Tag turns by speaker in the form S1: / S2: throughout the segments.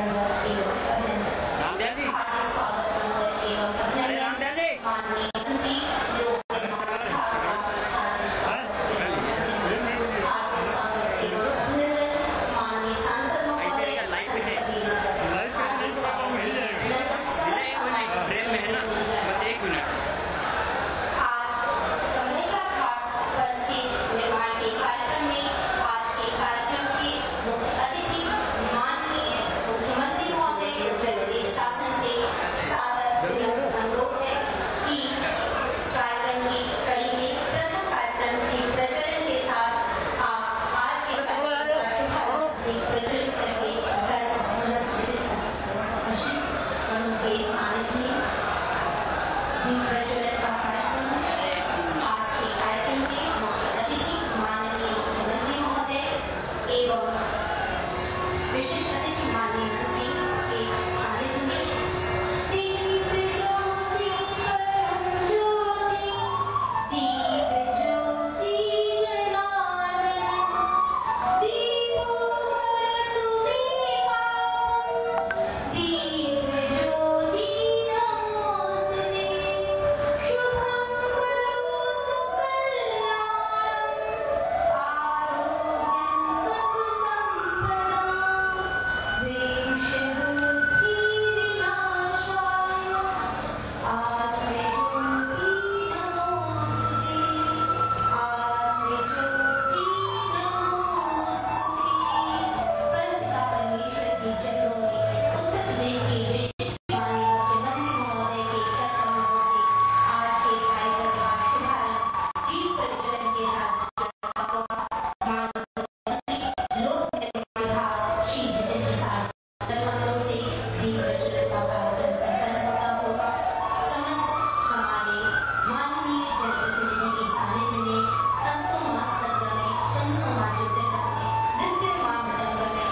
S1: वंदन एवं अभिनंदन। हार्दिक स्वागत वंदन एवं अभिनंदन। माननीय मंत्री लोक निर्माण विभाग का हार्दिक स्वागत एवं अभिनंदन। हार्दिक स्वागत एवं अभिनंदन। माननीय सांसद महोदय संत कबीरनगर, हार्दिक स्वागत एवं अभिनंदन। समस्त आज कमरेला घाट पर से निर्माण के कार्यक्रम में आज के कार्यक्रम के मुख्य अतिथि माननीय मुख्यमंत्री महोदय उत्तर प्रदेश शासन से सादर अनुरोध है कि कार्यक्रम की कड़ी में प्रथम कार्यक्रम दीप प्रज्वलन के साथ आप आज के कार्यक्रम का शुभारंभ दीप प्रज्वलित करके कर संस्कृति के सानिध्य में दीप प्रज्वलन का कार्यक्रम। आज के कार्यक्रम के मुख्य अतिथि माननीय मुख्यमंत्री महोदय एवं विशिष्ट अतिथि माननीय मंत्री के सानिध्य में दीप ज्योति परम ज्योति, दीप ज्योति जलावन, दीपो भरतु दीपावम, दीप ज्योति नमोस्तुते, शुभं करोतु कल्याणं, आरोग्यं सुख संपदां, विषयबुद्धि विनाशाय, आत्मज्योति नमोस्तुते, आत्मज्योति नमोस्तुते। परमपिता परमेश्वर के चरणों में उत्तर प्रदेश के विशिष्ट माननीय मुख्यमंत्री महोदय के कर कमलों से आज के कार्यक्रम का शुभारंभ दीप प्रज्वलन के साथ किया जाएगा। माननीय लोक निर्माण विभाग श्री जितेंद्र प्रसाद कमलों से दीप प्रज्वलन का कार्यक्रम संपन्न होता होगा। समस्त हमारे माननीय जनप्रतिनिधि के सानिध्य में अस्तु मां सद्गमय तमसो मां ज्योतिर्गमय नृत्य मां मृदंगमय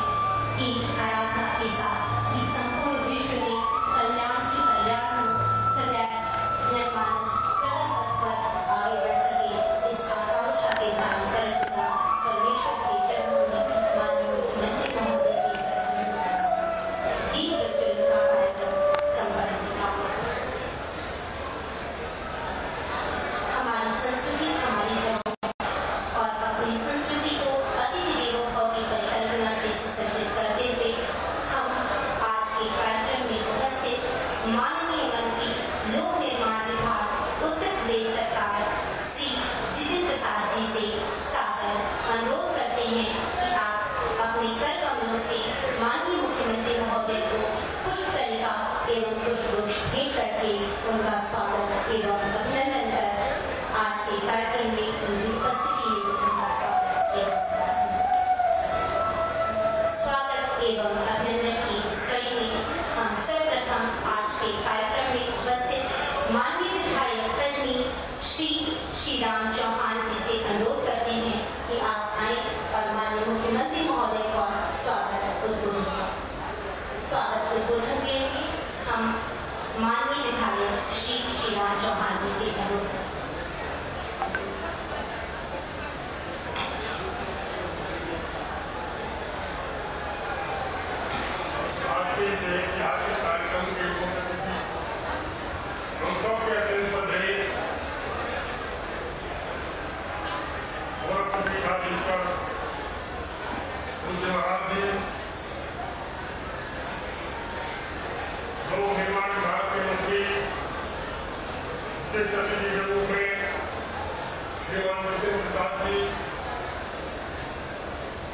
S1: की आराधना के साथ इस संपूर्ण विश्व में कल्याण ही कल्याण हो, सदैव जनमानस प्रगति पथ पर आगे बढ़ सके, इस आकांक्षा के साथ परमपिता परमेश्वर के चरणों में माननीय मुख्यमंत्री महोदय के कर कमलों से दीप प्रज्वलन का कार्यक्रम संपन्न होता है। हमारी संस्कृति हमारी धरोहर और अपनी संस्कृति को अतिथि देवो भव की परिकल्पना से सुसज्जित करते हुए हम आज के कार्यक्रम में उपस्थित माननीय मंत्री लोक निर्माण विभाग उत्तर प्रदेश सरकार श्री जितेंद्र प्रसाद जी से सादर अनुरोध करते हैं कि आप अपने कर कमलों से माननीय मुख्यमंत्री महोदय को पुष्पकलिका एवं पुष्पगुच्छ भेंट करके उनका स्वागत एवं अभिनंदन कर आज के कार्यक्रम में उनकी उपस्थिति हेतु उनका स्वागत एवं अभिनंदन की इस कड़ी में हम सर्वप्रथम आज के कार्यक्रम में उपस्थित माननीय विधायक कजनी श्री राम चौहान जी से अनुरोध करते हैं कि आप आए और माननीय मुख्यमंत्री महोदय का स्वागत उद्बोधन के लिए हम माननीय विधायक श्री राम चौहान जी से अनुरोध करते हैं।
S2: ऐतिहासिक कार्यक्रम के मुख्य अतिथि हम सबके अत्यंत श्रद्धेय गोरखपुर पीठाधीश्वर पूज्य महाराज जी, लोक निर्माण विभाग के मंत्री विशिष्ट अतिथि के रूप में श्रीमान जितेंद्र प्रसाद जी,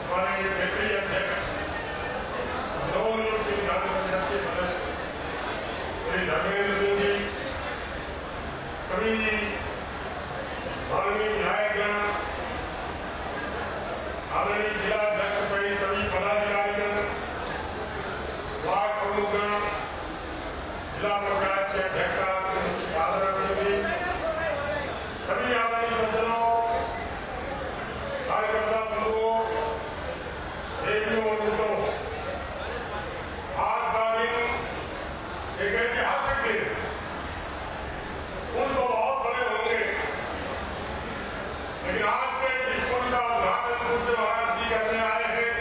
S2: हमारे क्षेत्रीय अध्यक्ष नवनियुक्त विधान परिषद के सदस्य श्री धर्मेंद्र सिंह जी, सभी माननीय विधायकगण, आदरणीय जिला अध्यक्ष सहित सभी पदाधिकारीगण, वार्ड प्रमुखगण, जिला पंचायत के अध्यक्ष सादर अभिनंदन, सभी आदरणीय सज्जनों, कार्यकर्ता बंधुओं, देवियों और मित्रों, आज का दिन एक ऐतिहासिक दिन, उन तो बहुत बड़े होंगे, लेकिन आज के जिस पुल का उद्घाटन पूज्य महाराज जी करने आए हैं,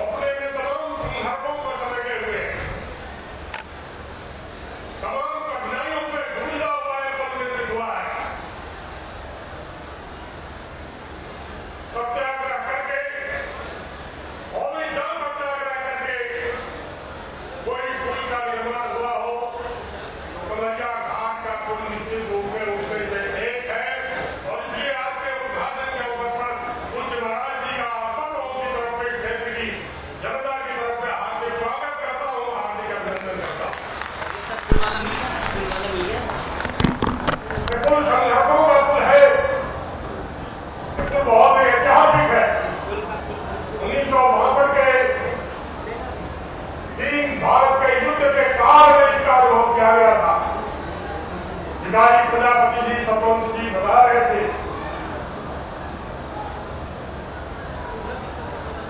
S2: अपने में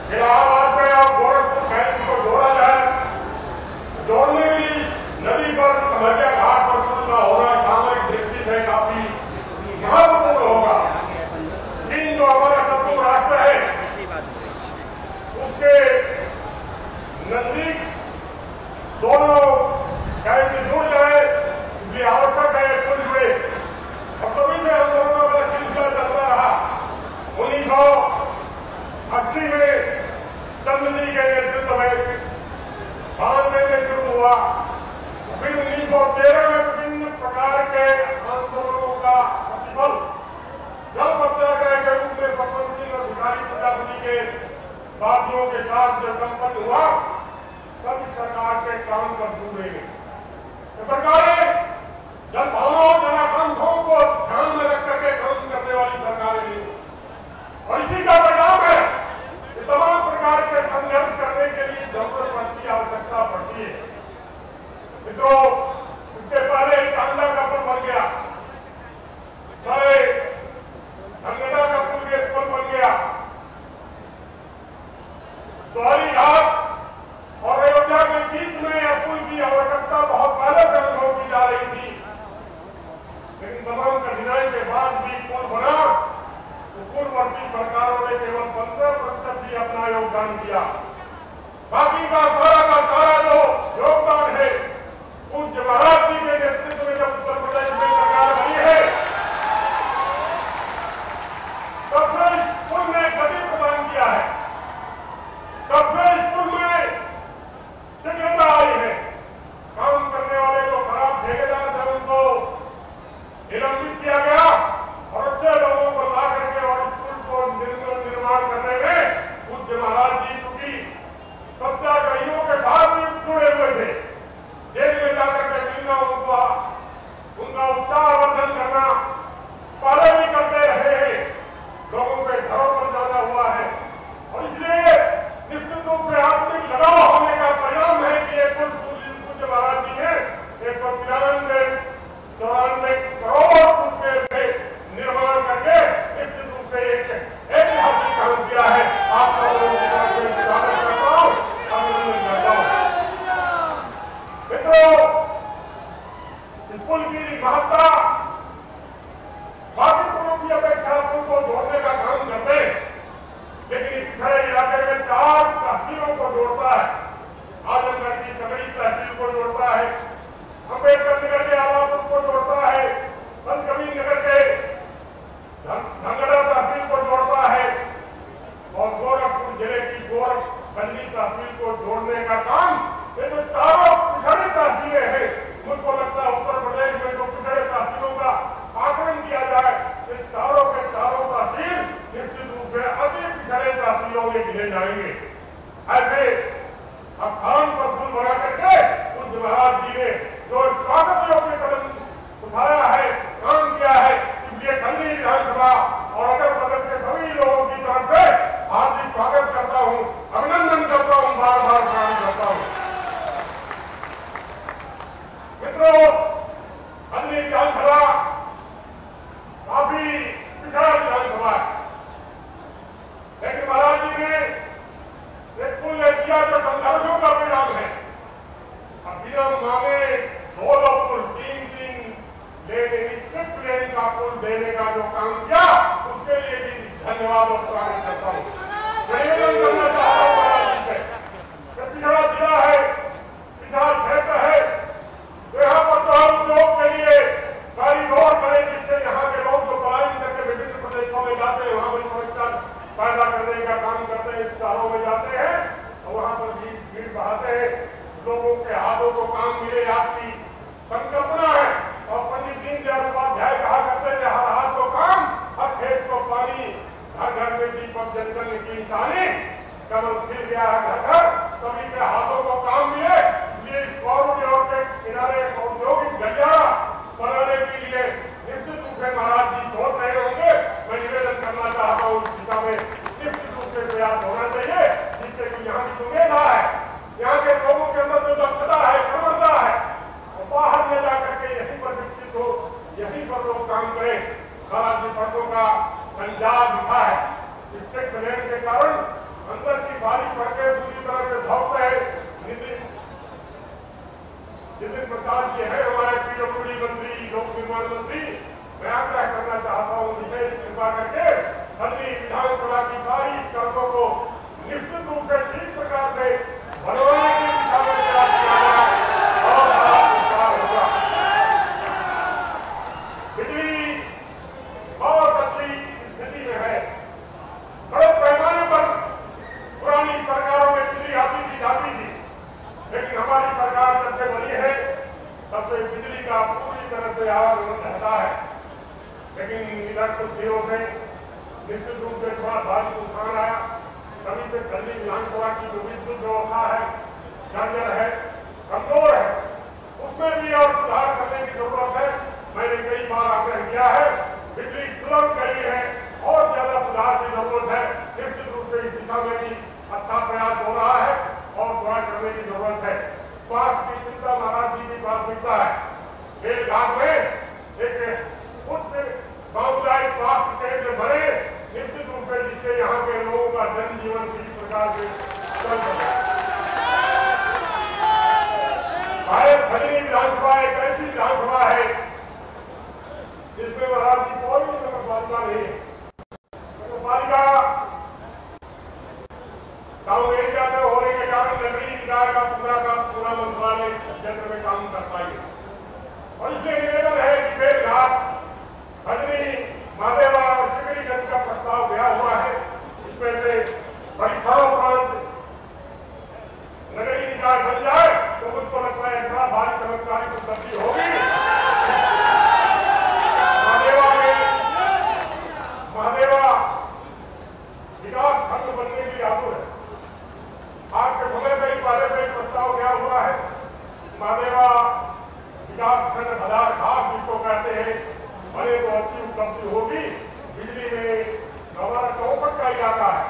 S2: इलाहाबाद से और गोरखपुर बैंक को जोड़ा जाए। जोड़ने की नदी पर कमरिया घाट पर पुल का होना सामरिक दृष्टि से काफी महत्वपूर्ण होगा। चीन जो हमारा शत्रु राष्ट्र है, उसके नजदीक दोनों बैंक जुड़ जाए, इसलिए आवश्यक है पुल जुड़े। और तभी से आंदोलनों का सिलसिला चलता रहा। 1980 में चंद्र जी के नेतृत्व में 92 में शुरू हुआ, फिर 1913 में विभिन्न प्रकार के आंदोलनों का प्रतिफल जल सत्याग्रह के रूप में सतवंत सिंह और भिखारी प्रजापति के साथियों के साथ जब संपन्न हुआ, तब इस सरकार के काम पर डूबे गए। सरकारें जन भावनाओं जनाकांक्षाओं को ध्यान में रख करके काम करने वाली सरकारें नहीं, और इसी का परिणाम है कि तमाम प्रकार के संघर्ष करने के लिए जरूरत पड़ती है, आवश्यकता पड़ती है। मित्रों, इसके पहले टांडा का पुल बन गया, पहले धनगढ़ा का पुल बन गया, द्वारी घाट और अयोध्या के बीच में यह पुल की आवश्यकता बहुत पहले से अनुभव की जा रही थी, लेकिन तमाम कठिनाई के बाद भी पुल बना तो पूर्ववर्ती सरकारों ने केवल 15% ही अपना योगदान दिया। बाकी का सारा जो योगदान है पूज्य महाराज जी के नेतृत्व में जब उत्तर प्रदेश में सरकार बनी है, तब से इस पुल ने गति प्रदान किया है, तब से इस पुल में शीघ्रता आई है। काम करने वाले जो खराब ठेकेदार थे उनको निलंबित किया गया और अच्छे लोगों को ला करके और इस पुल को निर्माण करने में पूज्य महाराज जी, चूंकि सत्याग्रहियों के साथ भी जुड़े हुए थे, जेल में जाकर के मिलना, उनका उत्साहवर्धन करना पहले भी करते रहे हैं, लोगों के घरों पर ज्यादा हुआ है, और इसलिए निश्चित रूप से आत्मिक लगाव होने का परिणाम है कि ये पुल पूज्य महाराज जी ने 194 करोड़ रुपए से निर्माण करके निश्चित रूप से एक ऐतिहासिक काम किया है। आप लोगों की तरफ से स्वागत करता हूं, अभिनंदन करता हूं। मित्रों, इस पुल की महत्ता बाकी पुलों की अपेक्षा पुल को जोड़ने का काम करते हैं, लेकिन इस पिछड़े इलाके में 4 तहसीलों को जोड़ता है। आजमगढ़ की तगड़ी तहसील को जोड़ता है, अम्बेडकर नगर के आलापुर को जोड़ता है, संत कबीर नगर के धनगढ़ा तहसील को जोड़ता है, और गोरखपुर जिले की गोरखगंज तहसील को जोड़ने का काम ये जो चारों पिछड़े तहसीलें हैं, मुझको लगता है उत्तर प्रदेश में जो पिछड़े तहसीलों का आकलन किया जाए, ये चारों के चारों तहसील निश्चित रूप से अति पिछड़े तहसीलों में गिने जाएंगे। ऐसे स्थान पर पुल बना करके पूज्य महाराज जी ने जो स्वागत योग्य कदम उठाया है, काम किया है, इसलिए खंडी विधानसभा और अगर बगल के सभी लोगों की तरफ से हार्दिक स्वागत करता हूं, अभिनंदन करता हूं, बार बार प्रणाम करता हूं। मित्रों, खंडी विधानसभा काफी पिछड़ा विधानसभा है, लेकिन महाराज जी ने एक पुल ने किया जो संघर्षों का परिणाम है। अब बिना मांगे 2 पुल, 3 लेने 6 लेन का पुल देने का जो काम किया, उसके लिए भी धन्यवाद और प्रणाम करता हूं। निवेदन करना चाहता हूं महाराज जी से, पिछड़ा जिला है, पिछड़ा क्षेत्र है, तो यहाँ पर तो हम लोग के लिए कॉरिडोर बने, जिससे यहाँ के लोग जो पलायन करके विभिन्न प्रदेशों में जाते हैं, वहां पर सुरक्षा पैदा करने का काम करते हैं, शहरों में जाते हैं और वहां पर भीड़ बहाते हैं, लोगों के हाथों को काम मिले, आपकी संकल्पना है। और पंडित दीनदयाल उपाध्याय कहा करते थे, हर हाथ को काम, हर खेत को पानी, घर घर में दीपक जल जल की निशानी, कमल खिल गया है घर घर, सभी के हाथों को काम मिले। इसलिए इस कॉरिडोर के किनारे औद्योगिक गलियारा बनाने के लिए निश्चित रूप से महाराज जी सोच रहे होंगे। मैं निवेदन करना चाहता हूँ, इस दिशा में निश्चित रूप से प्रयास होना चाहिए, जिससे कि यहाँ की जो मेधा है, यहाँ के लोगों के अंदर जो दक्षता है, क्षमता है, वो बाहर ले जाकर के यहीं पर विकसित हो, यहीं पर लोग काम करें। महाराज जी सड़कों का संजाल दिखा है, इस 6 लेन के कारण अंदर की श्रीमान मंत्री, मैं आग्रह करना चाहता हूँ विशेष कृपा करके बदली विधानसभा की सारी सड़कों को निश्चित रूप से ठीक प्रकार से बनवाने की दिशा में प्रयास किया जाए और बड़ा विस्तार होगा। बिजली बहुत अच्छी स्थिति में है। बड़े पैमाने पर पुरानी सरकारों में बिजली आती थी जाती थी, लेकिन हमारी सरकार जब से बनी है तब से बिजली का पूरी तरह से आवागमन रहता है। लेकिन इधर कुछ दिनों से निश्चित रूप से थोड़ा भारी तूफान आया, तभी से दिल्ली विधानसभा की जो विद्युत व्यवस्था है जर्जर है, कमजोर है, उसमें भी और सुधार करने की जरूरत है। मैंने कई बार आग्रह किया है, बिजली सुलभ गई है और ज्यादा सुधार की जरूरत है। निश्चित रूप से इस दिशा में भी अच्छा प्रयास हो रहा है और थोड़ा करने की जरूरत है। स्वास्थ्य की चिंता महाराज जी की प्राथमिकता है। बेलघाट में एक उच्च सामुदायिक स्वास्थ्य केंद्र बने, निश्चित रूप से जिससे यहाँ के लोगों का जनजीवन किसी प्रकार से चल सके। खजनी विधानसभा एक ऐसी विधानसभा है जिसमें महाराज जी कोई नगर पालिका नहीं है। नगर पालिका टाउन एरिया में होने के कारण नगरीय निकाय का पूरा मंत्रालय क्षेत्र में काम करता है और इसलिए निवेदन है कि बेलघाट, खजनी, मादेवा और चिकरीगंज का प्रस्ताव गया हुआ है। इसमें से परीक्षा उपरांत नगरीय निकाय बन जाए तो मुझको लगता है बड़ा भारी चमत्कारी उपलब्धि होगी। महादेवा विकास खंड बनने की आतुर है। आज के समय में इस बारे में प्रस्ताव गया हुआ है। महादेवा विकास खंड बाजार घाट जिसको कहते हैं बने तो अच्छी उपलब्धि होगी। बिजली में हमारा 64 का इलाका है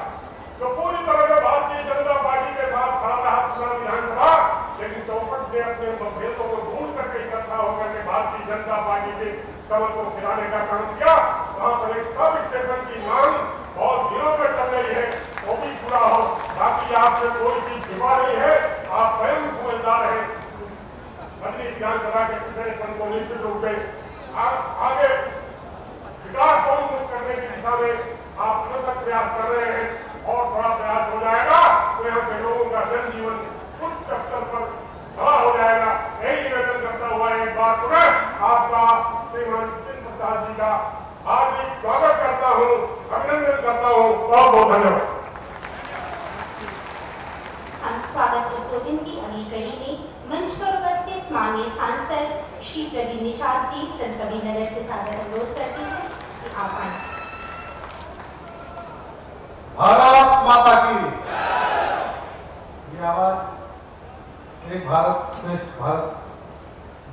S2: जो पूरी तरह से भारतीय जनता पार्टी के साथ खड़ा रहा पूरा विधानसभा, लेकिन 64 ने अपने मतभेदों को दूर करके इकट्ठा होकर के भारतीय जनता पार्टी के कमल को खिलाने का काम किया। वहां पर एक सब स्टेशन की मांग बहुत दिनों में चल रही है, वो भी पूरा हो। बाकी आपसे कोई चीज छिपा नहीं है, आप स्वयं समझदार हैं। बदली विधानसभा के पिछड़ेपन को निश्चित रूप से आगे विकास उन्मुख करने की दिशा में आप निरंतर प्रयास कर रहे हैं और थोड़ा प्रयास हो जाएगा तो यहाँ के लोगों का जनजीवन उच्च स्तर पर खड़ा हो जाएगा। यही निवेदन करता हुआ एक बार पुनः आपका श्रीमान जितेंद्र प्रसाद जी का हार्दिक स्वागत करता हूँ, अभिनंदन करता हूँ। बहुत बहुत धन्यवाद।
S3: हम स्वागत उद्बोधन की अगली कड़ी में मंच पर उपस्थित माननीय सांसद श्री प्रवीण निषाद जी संत कबीरनगर से सादर अनुरोध करते हैं कि आप आए।
S4: भारत माता की ये आवाज एक भारत श्रेष्ठ भारत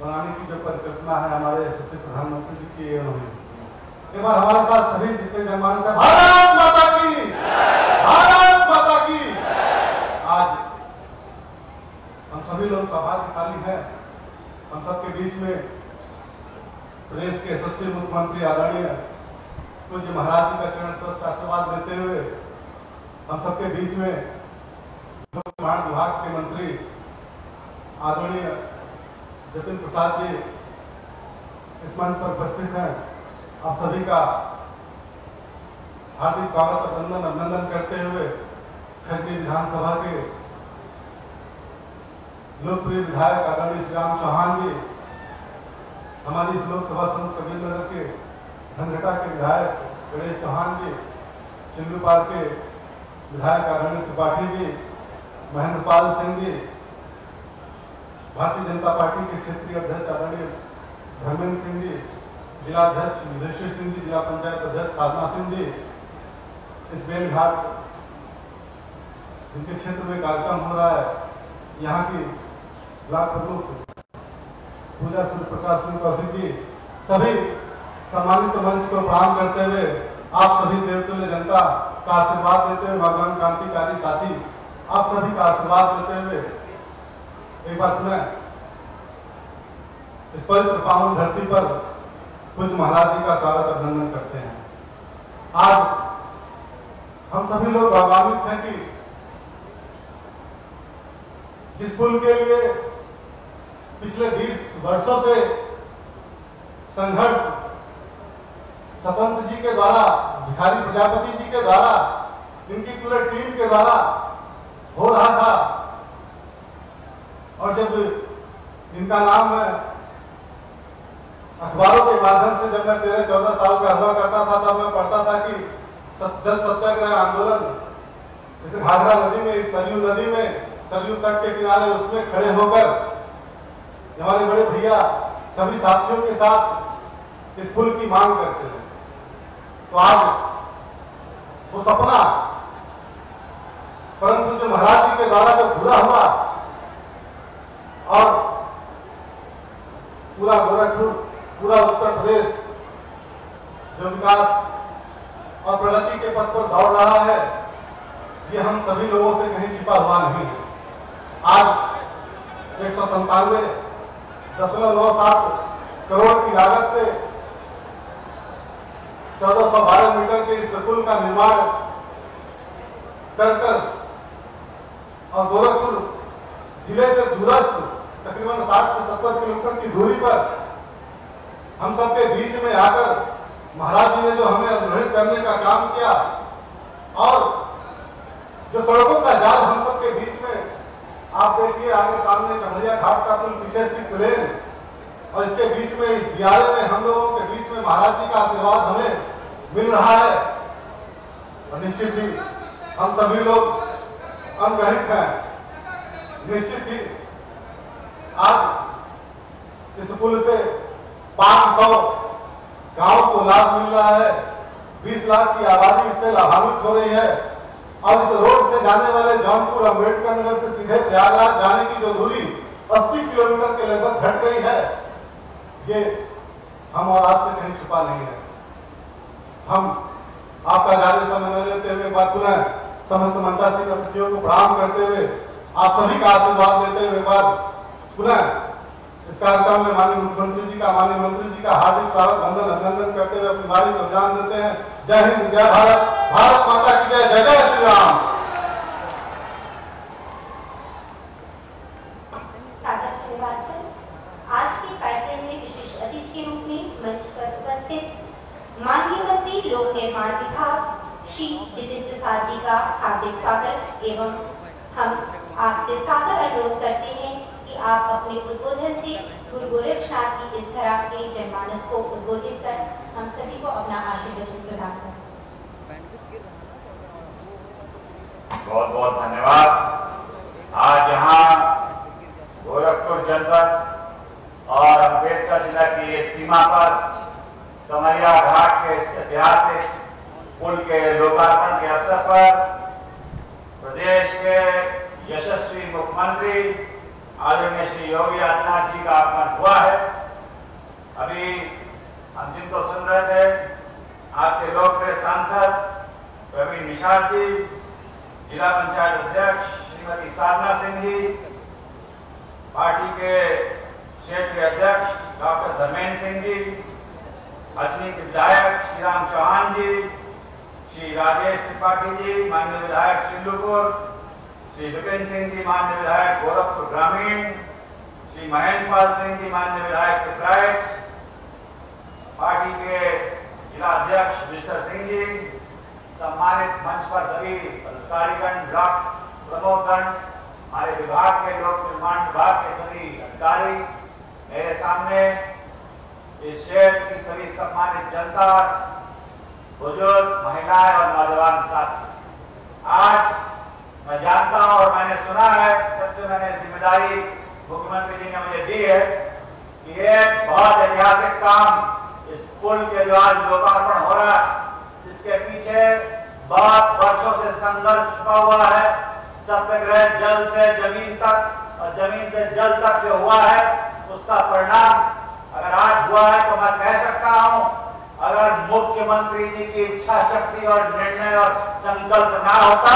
S4: बनाने की जो परिकल्पना है हमारे यशस्वी प्रधानमंत्री जी की, ये नहीं एक बार हमारे साथ सभी जितने जनमानस है, भारत माता की, भारत माता की। आज हम सभी लोग सौभाग्यशाली हैं, हम सबके बीच में प्रदेश के यशस्वी मुख्यमंत्री आदरणीय पूज्य महाराज जी का चरण स्पर्श का आशीर्वाद लेते हुए हम सबके बीच में लोक निर्माण विभाग के मंत्री आदरणीय जितेंद्र प्रसाद जी इस मंच पर उपस्थित हैं। आप सभी का हार्दिक स्वागत अभिनंदन करते हुए खजनी विधानसभा के लोकप्रिय विधायक आदरणीय श्री राम चौहान जी, हमारी इस लोकसभा समूह कबीरनगर के धनघटा के विधायक गणेश चौहान जी, चिल्लूपाल के विधायक आदरणीय त्रिपाठी जी, महेंद्रपाल सिंह जी, भारतीय जनता पार्टी के क्षेत्रीय अध्यक्ष आदरणीय धर्मेंद्र सिंह जी, जिलाध्यक्ष विधेश्वर सिंह जी, जिला पंचायत अध्यक्ष साधना सिंह जी, इस बेलघाट जिनके क्षेत्र में कार्यक्रम हो रहा है, यहाँ की ब्लॉक प्रमुख पूजा सूर्य प्रकाश सिंह कौशिक जी, सभी सम्मानित मंच को प्रणाम करते हुए आप सभी देवतुल्य जनता का आशीर्वाद देते हुए, भगवान क्रांतिकारी साथी आप सभी का आशीर्वाद देते हुए एक बार पुनः इस पवित्र पावन धरती पर पूज्य महाराज जी का स्वागत अभिनंदन करते हैं। आज हम सभी लोग गौरवान्वित हैं कि जिस पुल के लिए पिछले 20 वर्षों से संघर्ष स्वतंत्र जी के द्वारा, भिखारी प्रजापति जी के द्वारा, इनकी पूरे टीम के द्वारा हो रहा था। और जब इनका नाम अखबारों के माध्यम से, जब मैं 13-14 साल का हुआ करता था, तब मैं पढ़ता था कि जल सत्याग्रह आंदोलन इस घाघरा नदी में, इस सरयू नदी में, सरयू तट के किनारे उसमें खड़े होकर हमारे बड़े भैया सभी साथियों के साथ इस पुल की मांग करते थे। तो आज वो सपना, परंतु जो महाराज जी के द्वारा जो पूरा हुआ और पूरा गोरखपुर, पूरा उत्तर प्रदेश जो विकास और प्रगति के पथ पर दौड़ रहा है, ये हम सभी लोगों से कहीं छिपा हुआ नहीं है। आज 197.97 करोड़ की लागत से 1412 मीटर के इस पुल का निर्माण कर और गोरखपुर जिले से दूरस्थ तकरीबन 60 से 70 किलोमीटर की दूरी पर हम सबके बीच में आकर महाराज जी ने जो हमें अनुग्रहित करने का काम किया, और जो सड़कों का जाल हम सबके बीच में, आप देखिए आगे सामने कन्हैया घाट का पुल, पीछे 6 लेन, और इसके बीच में, इस दियारे में हम लोगों के बीच में महाराज जी का आशीर्वाद हमें मिल रहा है। और निश्चित ही हम सभी लोग अनुग्रहित हैं। निश्चित ही आज इस पुल से 500 गांव को लाभ मिल रहा है, 20 लाख की आबादी इससे लाभान्वित हो रही है। और इस रोड से जाने वाले जौनपुर अम्बेडकर नगर से सीधे प्रयागराज जाने की जो दूरी 80 किलोमीटर के लगभग घट गई है, ये हम और आपसे कहीं छुपा नहीं है। हम आपका जारी समय लेते हुए बात पुनः समस्त मंचासीन अतिथियों को प्रणाम करते हुए, आप सभी का आशीर्वाद लेते हुए बात पुनः इस कार्यक्रम में माननीय मुख्यमंत्री जी का, माननीय मंत्री जी का हार्दिक स्वागत, वंदन, अभिनंदन करते हुए अपनी वाणी को जान देते हैं। जय हिंद, जय भारत, भारत माता की जय, जय जय श्री राम।
S3: सादर धन्यवाद सर। आज के कार्यक्रम में विशेष अतिथि के रूप में मंच पर उपस्थित माननीय मंत्री लोक निर्माण विभाग श्री जितेंद्र प्रसाद जी का हार्दिक स्वागत एवं हम आपसे सादर अनुरोध करते हैं कि आप अपने उद्बोधन से गुरु गोरक्षनाथ की इस धरा के जनमानस को उद्बोधित कर हम सभी को अपना आशीर्वचन प्रदान करें।
S5: बहुत बहुत धन्यवाद। आज यहाँ गोरखपुर जनपद और अम्बेडकर जिला की ये सीमा पर कमरिया घाट के इस ऐतिहासिक पुल के लोकार्पण के अवसर पर प्रदेश के यशस्वी मुख्यमंत्री आदरणीय श्री योगी आदित्यनाथ जी का आगमन हुआ है। अभी हम जिनको सुन रहे थे, आपके लोकप्रिय सांसद प्रवीण निषाद जी, जिला पंचायत अध्यक्ष श्रीमती साधना सिंह जी, पार्टी के क्षेत्रीय अध्यक्ष डॉक्टर धर्मेंद्र सिंह जी, अजनी के विधायक श्री राम चौहान जी, श्री राजेश त्रिपाठी जी, माननीय विधायक चिल्लूपुर, श्री विपिन सिंह जी, माननीय विधायक गोरखपुर ग्रामीण, श्री महेंद्र पाल सिंह जी, माननीय विधायक पिपराइच, पार्टी के जिला अध्यक्ष विश्वर सिंह जी, सम्मानित मंच पर सभी अधिकारीगण, ब्लॉक प्रमुखगण, हमारे विभाग के लोक निर्माण विभाग के सभी अधिकारी, मेरे सामने इस क्षेत्र की सभी सम्मानित जनता, बुजुर्ग, महिलाएं और नौजवान साथी, आज मैं जानता हूं और मैंने सुना है, जब से मैंने जिम्मेदारी मुख्यमंत्री जी ने मुझे दी है, कि ये बहुत ऐतिहासिक काम, इस पुल के जो आज लोकार्पण हो रहा है, जिसके पीछे बहुत वर्षों से संघर्ष छुपा हुआ है, सत्याग्रह जल से जमीन तक और जमीन से जल तक जो हुआ है, उसका परिणाम अगर आज हुआ है तो मैं कह सकता हूं, अगर मुख्यमंत्री जी की इच्छा शक्ति और निर्णय और संकल्प ना होता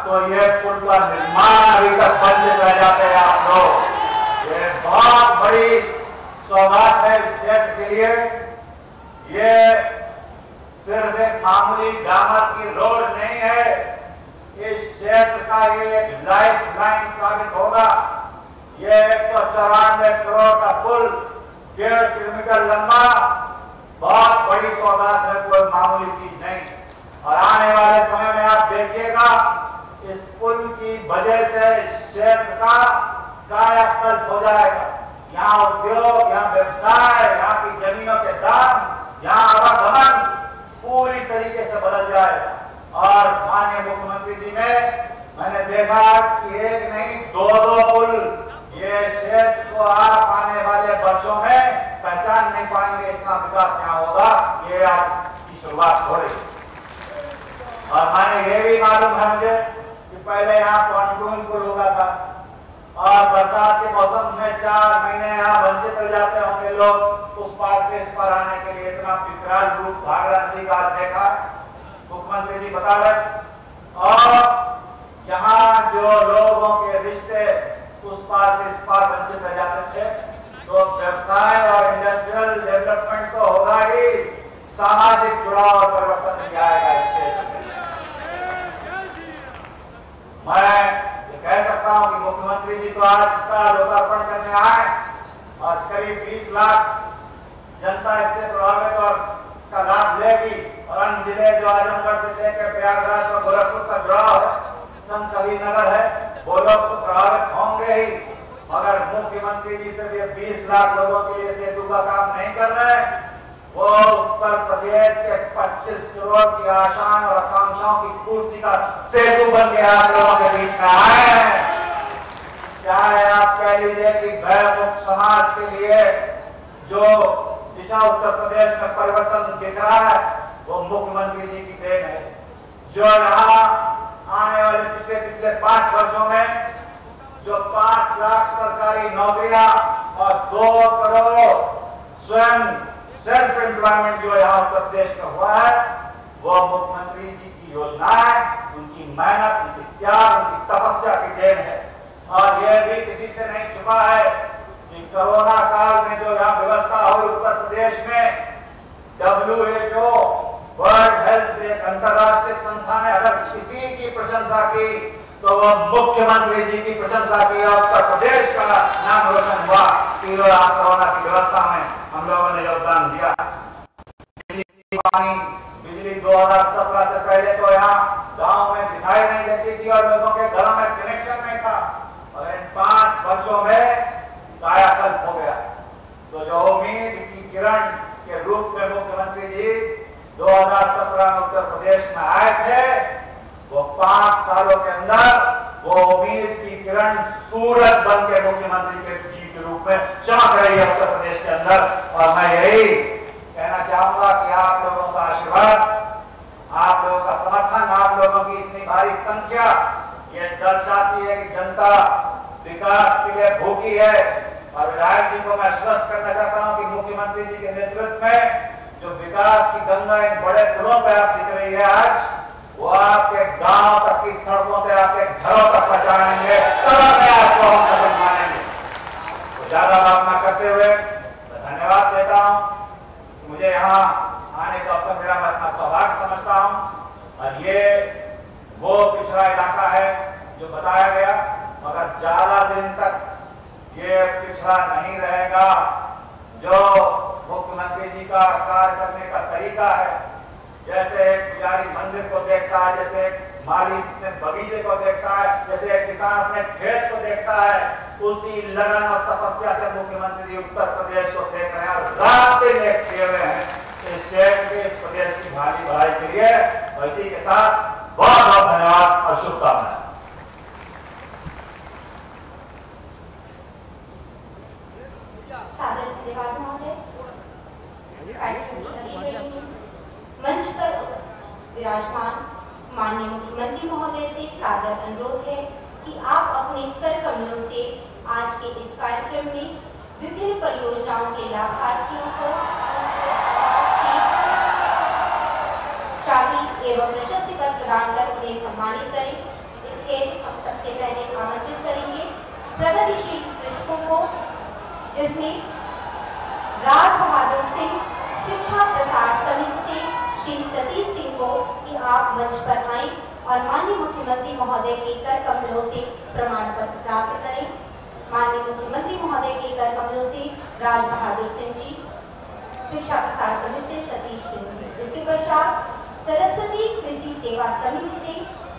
S5: तो ये पुल का निर्माण अभी तक वंचित रह जाते हैं आप लोग। ये बहुत बड़ी सौगात है इस क्षेत्र के लिए। ये सिर्फ एक मामूली डामर की रोड नहीं है, इस क्षेत्र का ये एक लाइफ लाइन साबित होगा। ये 194 करोड़ का पुल 1.5 किलोमीटर लंबा बहुत बड़ी सौगात है, कोई मामूली चीज नहीं। और आने वाले समय में आप देखिएगा इस पुल की वजह से क्षेत्र का कायाकल्प हो जाएगा। यहाँ उद्योग, यहाँ व्यवसाय, यहाँ की जमीनों के दाम, यहाँ आवागमन पूरी तरीके से बदल जाएगा। और माननीय मुख्यमंत्री जी ने, मैंने देखा कि एक नहीं दो पुल, ये क्षेत्र को आप आने वाले वर्षों में पहचान नहीं पाएंगे, इतना विकास यहाँ होगा। ये आज की शुरुआत हो रही है। और मैंने ये भी मालूम है मुझे कि पहले यहाँ पॉन्टून पुल होगा था और बरसात के मौसम में 4 महीने यहाँ वंचित रह जाते होंगे लोग उस पार से इस पार आने के लिए। इतना विकराल रूप घाघरा नदी का देखा मुख्यमंत्री जी बता रहे। और यहाँ जो लोगों के रिश्ते उस पार से इस पार वंचित रह जाते थे, तो व्यवसाय और इंडस्ट्रियल डेवलपमेंट तो होगा ही, सामाजिक जुड़ाव और परिवर्तन भी आएगा इस क्षेत्र में। मैं ये कह सकता हूं कि मुख्यमंत्री जी तो आज इसका लोकार्पण करने आए और करीब 20 लाख जनता इससे प्रभावित और इसका लाभ लेगी। और अन्य जिले जो आजमगढ़ से लेकर प्रयागराज और गोरखपुर का जुड़ाव है, संत कबीर नगर है, वो लोग तो प्रभावित होंगे ही, मगर मुख्यमंत्री जी सिर्फ ये 20 लाख लोगों के लिए सेतु का काम नहीं कर रहे, वो उत्तर प्रदेश के 25 करोड़ की आशाएं और आकांक्षाओं की पूर्ति का सेतु बन के आप लोगों के बीच में आए हैं। चाहे आप कह लीजिए कि भयमुक्त समाज के लिए जो दिशा उत्तर प्रदेश में परिवर्तन दिख रहा है, वो मुख्यमंत्री जी की देन है। जो यहाँ आने वाले पिछले 5 वर्षों में जो 5 लाख सरकारी नौकरियां और 2 करोड़ स्वयं सेल्फ एम्प्लॉयमेंट जो यहाँ उत्तर प्रदेश में हुआ है, वो मुख्यमंत्री जी की योजनाएं, उनकी मेहनत, उनकी त्याग, उनकी तपस्या की देन है। और यह भी किसी से नहीं छुपा है कि कोरोना काल में जो यहाँ व्यवस्था हुई उत्तर प्रदेश में, WHO वर्ल्ड हेल्थ एक अंतरराष्ट्रीय संस्था ने अगर किसी की प्रशंसा की तो वो मुख्यमंत्री जी की प्रशंसा की और उत्तर प्रदेश का नाम रोशन हुआ कि कोरोना की व्यवस्था में हम लोगों ने योगदान दिया। बिजली 2017 से पहले तो यहाँ गांव में दिखाई नहीं देती थी और लोगों के घरों में कनेक्शन नहीं था, और इन 5 वर्षों में कायाकल्प हो गया। तो जो उम्मीद की किरण के रूप में मुख्यमंत्री जी 2017 में उत्तर प्रदेश में आए थे, वो 5 सालों के अंदर वो उम्मीद की किरण सूरज बन के मुख्यमंत्री जी के रूप में चमक रही है उत्तर प्रदेश के अंदर। और मैं यही कहना चाहूंगा कि आप लोगों का आशीर्वाद, आप लोगों का समर्थन, आप लोगों की इतनी भारी संख्या ये दर्शाती है कि जनता विकास के लिए भूखी है। और विधायक जी को मैं आश्वस्त करना चाहता हूं कि मुख्यमंत्री जी के नेतृत्व में जो विकास की गंगा इन बड़े पुलों पर आप दिख रही है आज, वो आपके गांव तक की सड़कों पे, आपके घरों तक पहुंचाएंगे, तब अपने आपको हम सफल मानेंगे। तो ज्यादा बात ना करते हुए मैं धन्यवाद देता हूं। मुझे यहाँ आने का अवसर मिला, मैं अपना सौभाग्य समझता हूं। और ये वो पिछड़ा इलाका है जो बताया गया, मगर ज्यादा दिन तक ये पिछड़ा नहीं रहेगा। जो मुख्यमंत्री जी का कार्य करने का तरीका है, जैसे एक पुजारी मंदिर को देखता है, जैसे एक माली अपने बगीचे को देखता है, जैसे एक किसान अपने खेत को देखता है, उसी लगन और तपस्या से मुख्यमंत्री जी उत्तर प्रदेश को देख रहे हैं और रात दिन एक किए हुए हैं इस क्षेत्र के, इस प्रदेश की भावी भलाई के लिए। और इसी के साथ बहुत बहुत धन्यवाद और शुभकामनाएं।
S3: सादर धन्यवाद महोदय। मंच पर विराजमान माननीय मुख्यमंत्री महोदय से सादर अनुरोध है कि आप अपने कर कमलों से आज के इस कार्यक्रम में विभिन्न परियोजनाओं के लाभार्थियों को चाबी एवं प्रशस्ति पत्र प्रदान कर उन्हें सम्मानित करें। इसके हम सबसे पहले आमंत्रित करेंगे प्रगतिशील कृषकों को, जिसमें राज बहादुर सिंह शिक्षा प्रसार समिति से श्री सतीश सिंह को कि आप मंच पर आएं और माननीय मुख्यमंत्री महोदय के कर कमलों से प्रमाण पत्र प्राप्त करें। माननीय मुख्यमंत्री महोदय के कर कमलों से राज बहादुर सिंह जी शिक्षा प्रसार समिति से सतीश सिंह जी। इसके पश्चात सरस्वती कृषि सेवा समिति से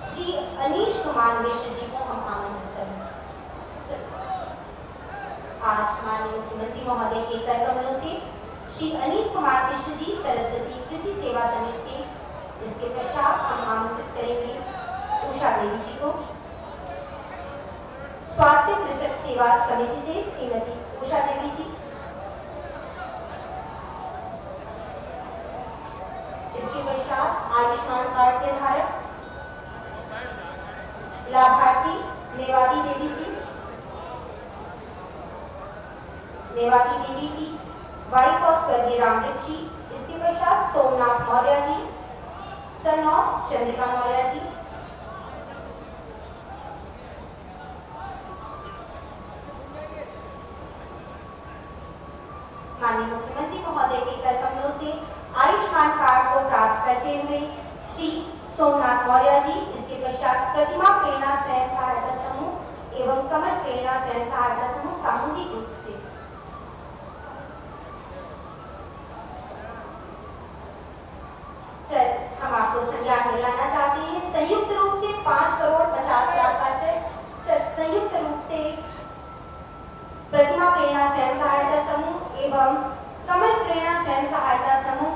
S3: श्री अनीश कुमार मिश्र जी को हम आमंत्रित करेंगे। आज माननीय मुख्यमंत्री महोदय के कर कमलों से श्री अनीश कुमार मिश्र जी सरस्वती कृषि सेवा समिति के। इसके पश्चात हम आमंत्रित करेंगे उषा देवी जी को स्वास्थ्य कृषक सेवा समिति से श्रीमती उषा देवी जी। इसके पश्चात आयुष्मान कार्ड के धारक लाभार्थी नेवादी देवी जी। नेवादी देवी जी वाइफ ऑफ स्वर्गीय रामृत जी। इसके पश्चात सोमनाथ मौर्य जी सन ऑफ चंद्रिका मौर्य जी। माननीय मुख्यमंत्री महोदय के कर कमलों से आयुष्मान कार्ड को प्राप्त करते हुए श्री सोमनाथ मौर्य जी। इसके पश्चात प्रतिमा प्रेरणा स्वयं सहायता समूह एवं कमल प्रेरणा स्वयं सहायता समूह सामूहिक रूप से। सर, हम आपको संज्ञान में लाना चाहते हैं संयुक्त रूप से 5 करोड़ 50 लाख का चेक। सर, संयुक्त रूप से प्रतिमा प्रेरणा स्वयं सहायता समूह एवं कमल प्रेरणा स्वयं सहायता समूह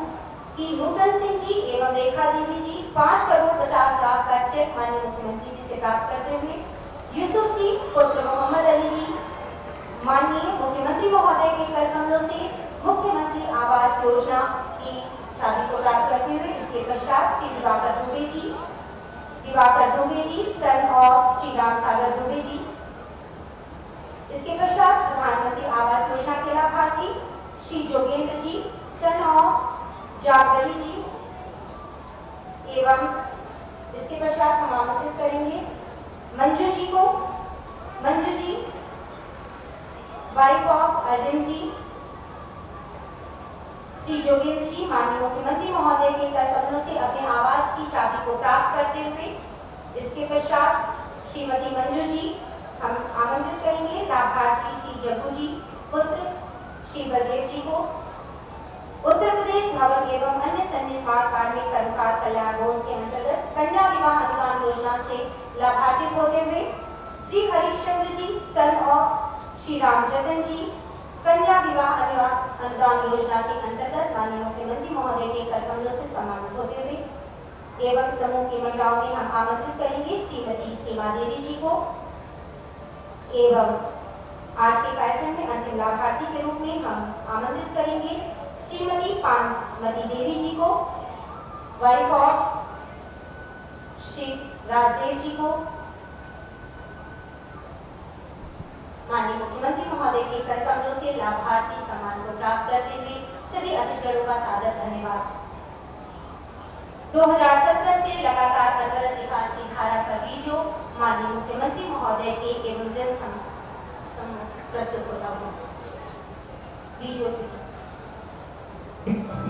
S3: की नूतन सिंह जी एवं रेखा देवी जी 5 करोड़ 50 लाख का चेक माननीय मुख्यमंत्री जी से प्राप्त करते हुए यूसुफ जी पुत्र मोहम्मद अली जी माननीय मुख्यमंत्री महोदय के कर कमलों से मुख्यमंत्री आवास योजना की चाबी को प्राप्त करते हुए। इसके पश्चात श्री दिवाकर दुबे जी सन ऑफ श्री राम सागर दुबे जी। इसके पश्चात प्रधानमंत्री आवास योजना के लाभार्थी श्री जोगेंद्र जी सन ऑफ जागली जी एवं इसके पश्चात हम आमंत्रित करेंगे मंजू जी को। Manju ji wife of Arvind ji. श्री जोगेंद्र जी माननीय मुख्यमंत्री महोदय के कर कमलों से अपने आवास की चाबी को प्राप्त करते हुए। इसके पश्चात श्रीमती मंजू जी हम आमंत्रित करेंगे लाभार्थी श्री जग्गू जी पुत्र श्री बलदेव जी को। उत्तर प्रदेश भवन एवं अन्य सन्निर्माण कार्मिक कर्मकार कल्याण बोर्ड के अंतर्गत कन्या विवाह अनुदान योजना से लाभान्वित होते हुए श्री हरिश्चंद्र जी सन ऑफ श्री रामजतन जी कन्या विवाह अनुदान योजना के अंतर्गत माननीय मुख्यमंत्री महोदय के कर कमलों से सम्मानित होते हुए एवं समूह की महिलाओं में हम आमंत्रित करेंगे श्रीमती सीमा देवी जी को एवं आज के कार्यक्रम में अंतिम लाभार्थी के रूप में हम आमंत्रित करेंगे श्रीमती पानमती देवी जी को वाइफ ऑफ श्री राजदेव जी को। माननीय मुख्यमंत्री महोदय के कर कमलों से लाभार्थी सम्मान को प्राप्त करते हुए सभी अतिथियों का सादर धन्यवाद। 2017 से लगातार अनवरत विकास की धारा का वीडियो माननीय मुख्यमंत्री महोदय के एवं जन प्रस्तुत होता हुआ वीडियो की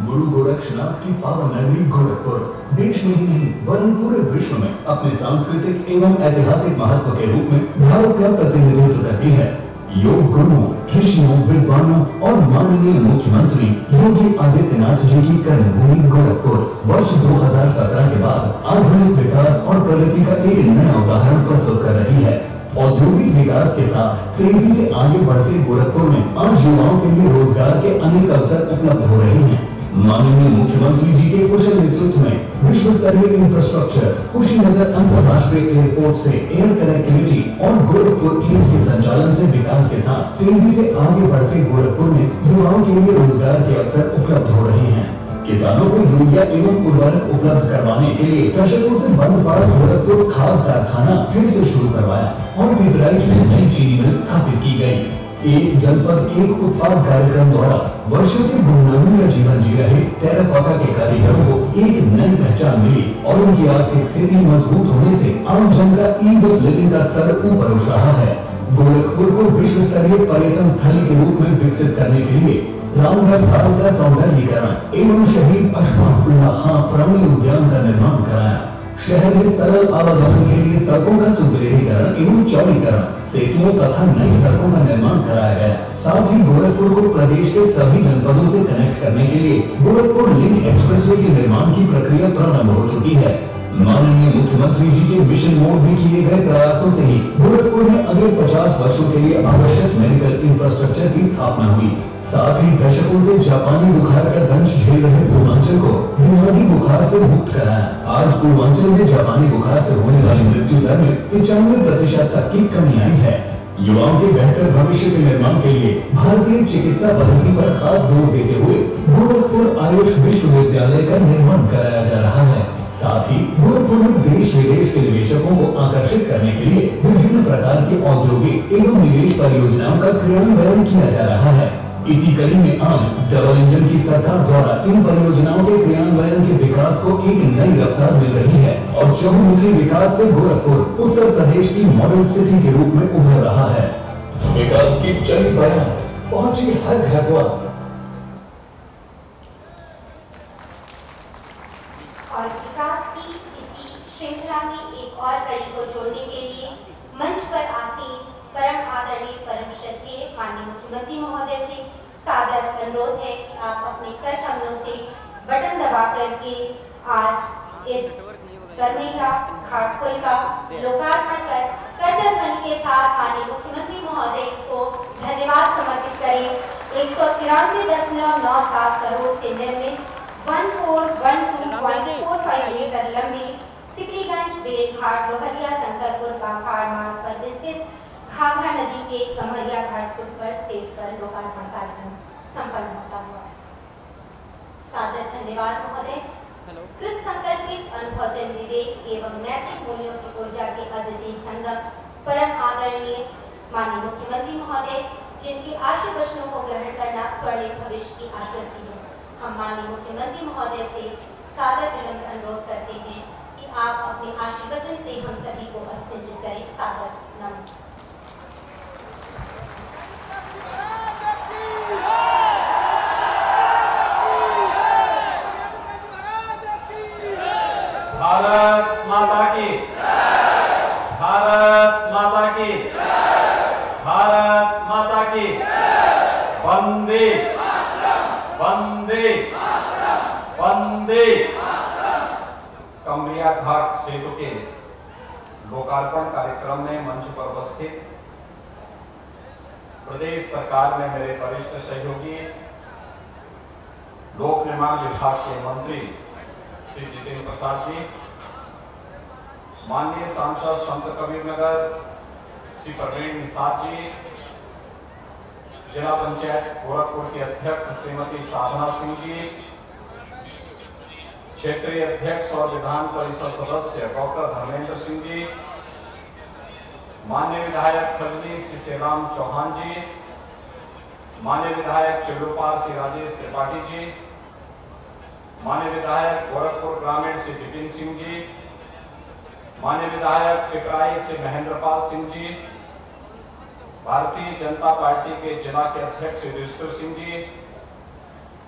S6: गुरु गोरक्षनाथ की पावन नगरी गोरखपुर देश में ही नहीं वरन पूरे विश्व में अपने सांस्कृतिक एवं ऐतिहासिक महत्व के रूप में भारत का प्रतिनिधित्व करती है। योग गुरुओं, ऋषियों, विद्वानों और माननीय मुख्यमंत्री योगी आदित्यनाथ जी की कर्मभूमि गोरखपुर वर्ष 2017 के बाद आधुनिक विकास और प्रगति का एक नया उदाहरण प्रस्तुत कर रही है। औद्योगिक विकास के साथ तेजी से आगे बढ़ते गोरखपुर में आज युवाओं के लिए रोजगार के अनेक अवसर उपलब्ध हो रहे हैं। माननीय मुख्यमंत्री जी के कुशल नेतृत्व में विश्व स्तरीय इंफ्रास्ट्रक्चर, कुशीनगर अंतर्राष्ट्रीय एयरपोर्ट से एयर कनेक्टिविटी और गोरखपुर एम्स के संचालन से विकास के साथ तेजी से आगे बढ़ते गोरखपुर में युवाओं के लिए रोजगार के अवसर उपलब्ध हो रहे हैं। किसानों को यूरिया एवं उर्वरक उपलब्ध करवाने के लिए दशकों से बंद पड़ा गोरखपुर खाद कारखाना फिर से शुरू करवाया और पिपराइच में नई चीनी मिल स्थापित की गई। एक जनपद एक उत्पाद कार्यक्रम द्वारा वर्षों से गुमनामी का जीवन जी रहे टेराकोटा के कारीगरों को एक नई पहचान मिली और उनकी आर्थिक स्थिति मजबूत होने से आम जन का ईज ऑफ लिविंग का स्तर ऊपर उठ रहा है। गोरखपुर को विश्व स्तरीय पर्यटन स्थली के रूप में विकसित करने के लिए रामगढ़ ताल का सौंदर्यीकरण एवं शहीद अशफाक उल्लाह खां प्राणी उद्यान का निर्माण कराया। शहर में सरल आवागमन के लिए सड़कों का सुदृढ़ीकरण एवं चौड़ीकरण, सेतुओं तथा नई सड़कों का निर्माण कराया गया। साथ ही गोरखपुर को प्रदेश के सभी जनपदों से कनेक्ट करने के लिए गोरखपुर लिंक एक्सप्रेसवे के निर्माण की प्रक्रिया प्रारंभ हो चुकी है। माननीय मुख्यमंत्री जी के मिशन मोड में किए गए प्रयासों से ही गोरखपुर में अगले 50 वर्षों के लिए आवश्यक मेडिकल इंफ्रास्ट्रक्चर की स्थापना हुई। साथ ही दशकों से जापानी बुखार का दंश झेल रहे पूर्वांचल को दिमागी बुखार से मुक्त कराया। आज पूर्वांचल में जापानी बुखार से होने वाली मृत्यु दर में 95% तक की कमी आई है। युवाओं के बेहतर भविष्य के निर्माण के लिए भारतीय चिकित्सा पद्धति पर खास जोर देते हुए गोरखपुर आयुष विश्वविद्यालय का निर्माण कराया जा रहा है। साथ ही गोरखपुर में देश विदेश के निवेशकों को आकर्षित करने के लिए विभिन्न प्रकार के औद्योगिक एवं निवेश परियोजनाओं का क्रियान्वयन किया जा रहा है। इसी कड़ी में आज डबल इंजन की सरकार द्वारा इन परियोजनाओं के क्रियान्वयन के विकास को एक नई रफ्तार मिल रही है और चहुमुखी विकास से गोरखपुर उत्तर प्रदेश की मॉडल सिटी के रूप में उभर रहा है। विकास की चली बयान पहुंची हर घर द्वार।
S3: और विकास की इसी श्रृंखला में एक और कड़ी को जोड़ने के लिए मंच पर आसीन परम आदरणीय परम श्रद्धेय माननीय मुख्यमंत्री महोदय से सादर अनुरोध है कि आप अपने कर कमलों से बटन दबा करके आज इस करमेला घाट पुल का लोकार्पण कर करतल ध्वनि के साथ माननीय मुख्यमंत्री महोदय को धन्यवाद समर्पित करें। 193.97 करोड़ से निर्मित 1412.45 मीटर लंबी सिकरीगंज बेलघाट लोहरिया शंकरपुर बाघाड़ मार्ग पर स्थित घाघरा नदी के कमरिया घाट पुल पर सेतु पर लोकार्पण कार्यक्रम संपन्न होता हुआ। सादर धन्यवाद महोदय। कृत संकल्पित अनुभवजन विवेक एवं नैतिक मूल्यों की ऊर्जा के अद्वितीय संगम परम आदरणीय माननीय मुख्यमंत्री महोदय, जिनके आशीर्वचनों को ग्रहण करना स्वर्णिम भविष्य की आश्वस्ति है। हम माननीय मुख्यमंत्री महोदय से सादर विनम्र अनुरोध करते हैं कि आप अपने आशीर्वचन से हम सभी को अभिसिंचित करें। सादर नमन।
S7: भारत माता की, भारत माता की, भारत माता की, वंदे वंदे वंदे। कमरिया घाट सेतु के लोकार्पण कार्यक्रम में मंच पर उपस्थित प्रदेश सरकार में मेरे वरिष्ठ सहयोगी लोक निर्माण विभाग के मंत्री श्री जितेंद्र प्रसाद जी, माननीय सांसद संत कबीरनगर श्री प्रवीण निषाद जी, जिला पंचायत गोरखपुर के अध्यक्ष श्रीमती साधना सिंह जी, क्षेत्रीय अध्यक्ष और विधान परिषद सदस्य डॉक्टर धर्मेंद्र सिंह जी, माननीय विधायक खजनी श्री श्रीराम चौहान जी, माननीय विधायक चिल्लूपाल श्री राजेश त्रिपाठी जी, माननीय विधायक गोरखपुर ग्रामीण श्री विपिन सिंह जी, माननीय विधायक पिपराई श्री महेंद्रपाल सिंह जी, भारतीय जनता पार्टी के जिला के अध्यक्ष श्री विष्णु सिंह जी,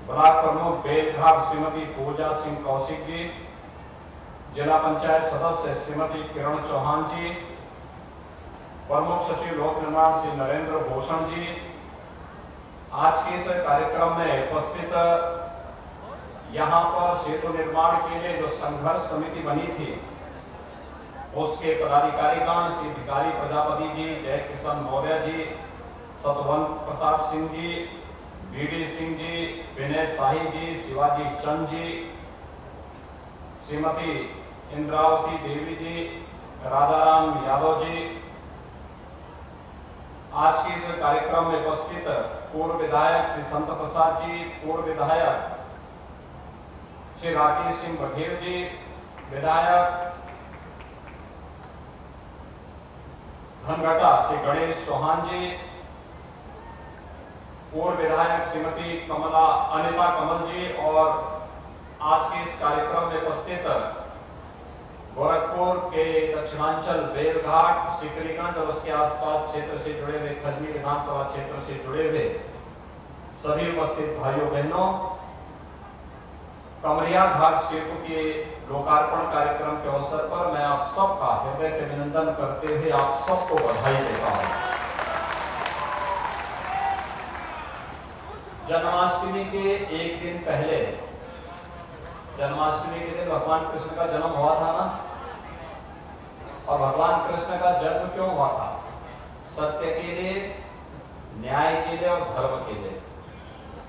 S7: ब्लॉक प्रमुख बेलघाट श्रीमती पूजा सिंह कौशिक जी, जिला पंचायत सदस्य श्रीमती किरण चौहान जी, प्रमुख सचिव लोक निर्माण श्री नरेंद्र भूषण जी, आज के इस कार्यक्रम में उपस्थित यहाँ पर सेतु निर्माण के लिए जो संघर्ष समिति बनी थी उसके पदाधिकारीगण श्री भिकारी प्रजापति जी, जय किशन मौर्य जी, सतवंत प्रताप सिंह जी, बीडी सिंह जी, विनय शाही जी, शिवाजी चंद जी, श्रीमती इंद्रावती देवी जी, राजाराम यादव जी, आज के इस कार्यक्रम में उपस्थित पूर्व विधायक श्री संत प्रसाद जी, पूर्व विधायक श्री राकेश सिंह बघेल जी, विधायक धनघटा श्री गणेश चौहान जी, पूर्व विधायक श्रीमती कमला अनिता कमल जी और आज के इस कार्यक्रम में उपस्थित गोरखपुर के दक्षिणांचल बेलघाट, सिकरीगंज और उसके आसपास क्षेत्र से जुड़े हुए खजनी विधानसभा क्षेत्र से जुड़े हुए सभी उपस्थित भाइयों बहनों, कमरिया घाट सेतु के लोकार्पण कार्यक्रम के अवसर पर मैं आप सबका हृदय से अभिनंदन करते हुए आप सबको बधाई देता हूं। जन्माष्टमी के एक दिन पहले, जन्माष्टमी के दिन भगवान कृष्ण का जन्म हुआ था ना, और भगवान कृष्ण का जन्म क्यों हुआ था? सत्य के लिए, न्याय के लिए और धर्म के लिए।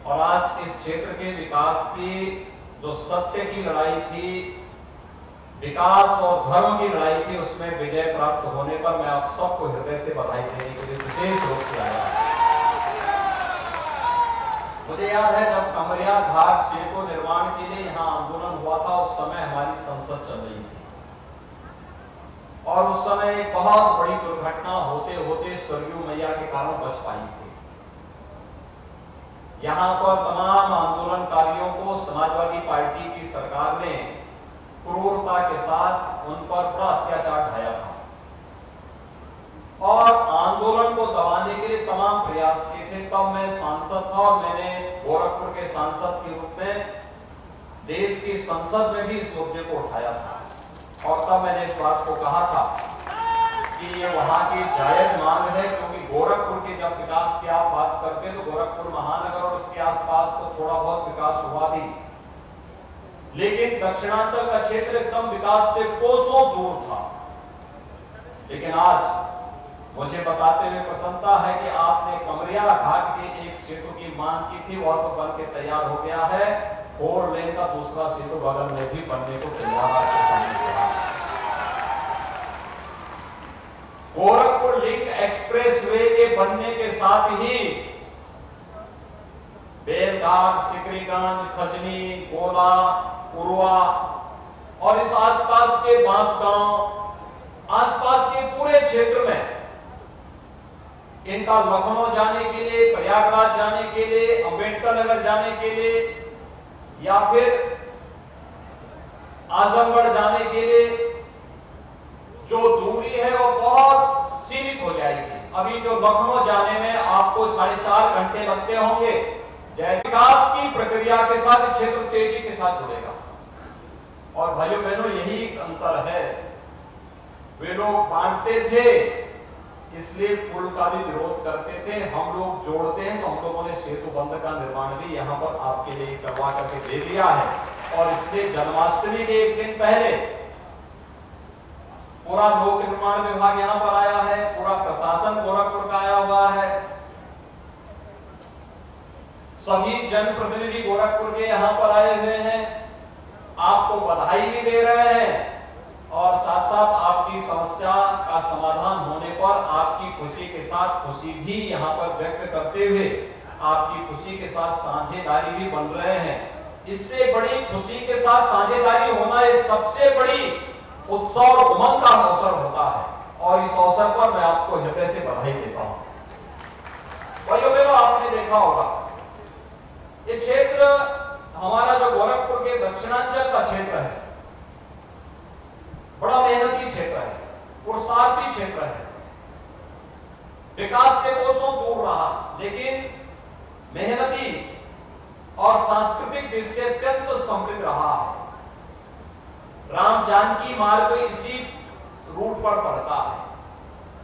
S7: और आज इस क्षेत्र के विकास की जो सत्य की लड़ाई थी, विकास और धर्म की लड़ाई थी, उसमें विजय प्राप्त होने पर मैं आप सबको हृदय से बधाई देने के लिए विशेष रूप से आया। मुझे याद है जब कमरिया घाट सेतु निर्माण के लिए यहाँ आंदोलन हुआ था, उस समय हमारी संसद चल रही थी और उस समय एक बहुत बड़ी दुर्घटना होते होते सरयू मैया के कारण बच पाई थी। यहाँ पर तमाम आंदोलनकारियों को समाजवादी पार्टी की सरकार ने क्रूरता के साथ उन पर बड़ा अत्याचार ढाया था और आंदोलन को दबाने के लिए तमाम प्रयास किए थे। तब मैं सांसद था और मैंने गोरखपुर के सांसद के रूप में देश की संसद में भी इस मुद्दे को उठाया था और तब मैंने इस बात को कहा था कि ये वहां की जायज मांग है, क्योंकि गोरखपुर के जब विकास की आप बात करते हैं तो गोरखपुर महानगर और उसके आसपास तो थोड़ा बहुत विकास हुआ भी, लेकिन दक्षिणांचल का क्षेत्र एकदम विकास से कोसों दूर था। लेकिन आज मुझे बताते हुए प्रसन्नता है कि आपने कमरिया घाट के एक सेतु की मांग की थी, वह तो बन के तैयार हो गया है। 4 लेन का दूसरा सेतु बगल में भी बनने को तैयार है। गोरखपुर लिंक एक्सप्रेसवे के बनने के साथ ही बेलघाट, सिकरीगंज, खजनी, गोला, उरुआ और इस आसपास के बांसगांव, आसपास के पूरे क्षेत्र में इनका लखनऊ जाने के लिए, प्रयागराज जाने के लिए, अंबेडकर नगर जाने के लिए या फिर आजमगढ़ जाने के लिए जो दूरी है वो बहुत सीमित हो जाएगी। अभी जो लखनऊ जाने में आपको 4.5 घंटे लगते होंगे, जैसे विकास की प्रक्रिया के साथ क्षेत्र तेजी के साथ जुड़ेगा। और भाइयों बहनों, यही एक अंतर है। वे लोग बांटते थे इसलिए पुल का भी विरोध करते थे, हम लोग जोड़ते हैं तो हम लोगों ने सेतु बंध का निर्माण भी यहाँ पर आपके लिए करवा करके दे दिया है। और इसलिए जन्माष्टमी के एक दिन पहले पूरा लोक निर्माण विभाग यहाँ पर आया है, पूरा प्रशासन गोरखपुर का आया हुआ है, सभी जनप्रतिनिधि गोरखपुर के यहाँ पर आए हुए हैं, आपको बधाई भी दे रहे हैं और साथ साथ आपकी समस्या का समाधान होने पर आपकी खुशी के साथ खुशी भी यहाँ पर व्यक्त करते हुए आपकी खुशी के साथ साझेदारी भी बन रहे हैं। इससे बड़ी खुशी के साथ साझेदारी होना ये सबसे बड़ी उत्सव और उमंग का अवसर होता है और इस अवसर पर मैं आपको हृदय से बधाई देता हूं। भाइयों बहनों, आपने देखा होगा ये क्षेत्र हमारा जो गोरखपुर के दक्षिणांचल का क्षेत्र है, बड़ा मेहनती क्षेत्र है, पुरुषार्थी क्षेत्र है, विकास से कोसों दूर रहा, लेकिन मेहनती और सांस्कृतिक दृष्टि से अत्यंत समृद्ध रहा है। राम जानकी मार्ग इसी रूट पर पड़ता है,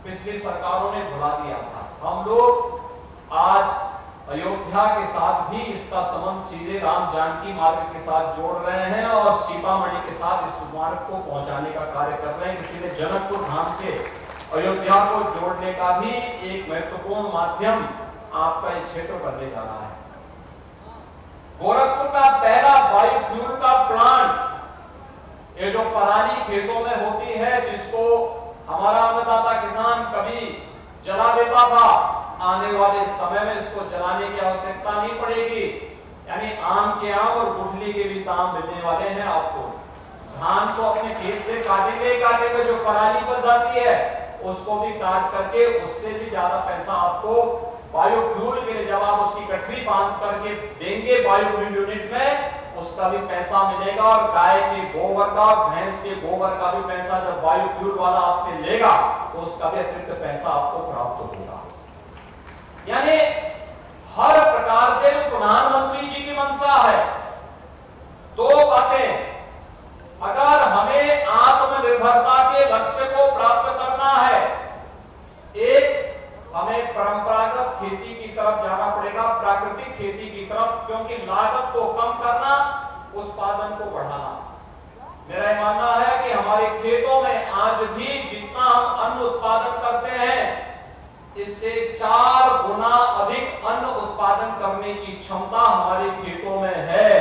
S7: पिछली सरकारों ने भुला दिया था। हम लोग आज अयोध्या के साथ भी इसका संबंध सीधे राम जानकी मार्ग के साथ जोड़ रहे हैं और सीतामढ़ी के साथ इस मार्ग को पहुंचाने का कार्य कर रहे हैं। इसीलिए जनकपुर धाम से अयोध्या को जोड़ने का भी एक महत्वपूर्ण माध्यम आपका ये क्षेत्र बनने जा रहा है। गोरखपुर का पहला बायोफ्यूल का प्लांट, ये जो पराली खेतों में होती है जिसको हमारा अन्नदाता किसान कभी जला देता था, आने वाले समय में इसको जलाने की आवश्यकता नहीं पड़ेगी। यानी आम के आम और गुठली के भी दाम मिलने वाले हैं आपको। धान को अपने खेत से काटेंगे, जो पराली बच जाती है उसको भी काट करके उससे भी ज्यादा पैसा आपको बायोफ्यूल के लिए, जब आप उसकी गठरी बांध करके देंगे बायोफ्यूल यूनिट में, उसका भी पैसा मिलेगा। और गाय के गोबर का, भैंस के गोबर का भी पैसा जब बायोफ्यूल वाला आपसे लेगा तो उसका भी अतिरिक्त पैसा आपको प्राप्त होगा। यानी हर प्रकार से जो प्रधानमंत्री जी की मंशा है, दो बातें, अगर हमें आत्मनिर्भरता के लक्ष्य को प्राप्त करना है, एक हमें परंपरागत खेती की तरफ जाना पड़ेगा, प्राकृतिक खेती की तरफ, क्योंकि लागत को कम करना, उत्पादन को बढ़ाना। मेरा मानना है कि हमारे खेतों में आज भी जितना हम अन्न उत्पादन करते हैं, इससे 4 गुना अधिक अन्न उत्पादन करने की क्षमता हमारे खेतों में है।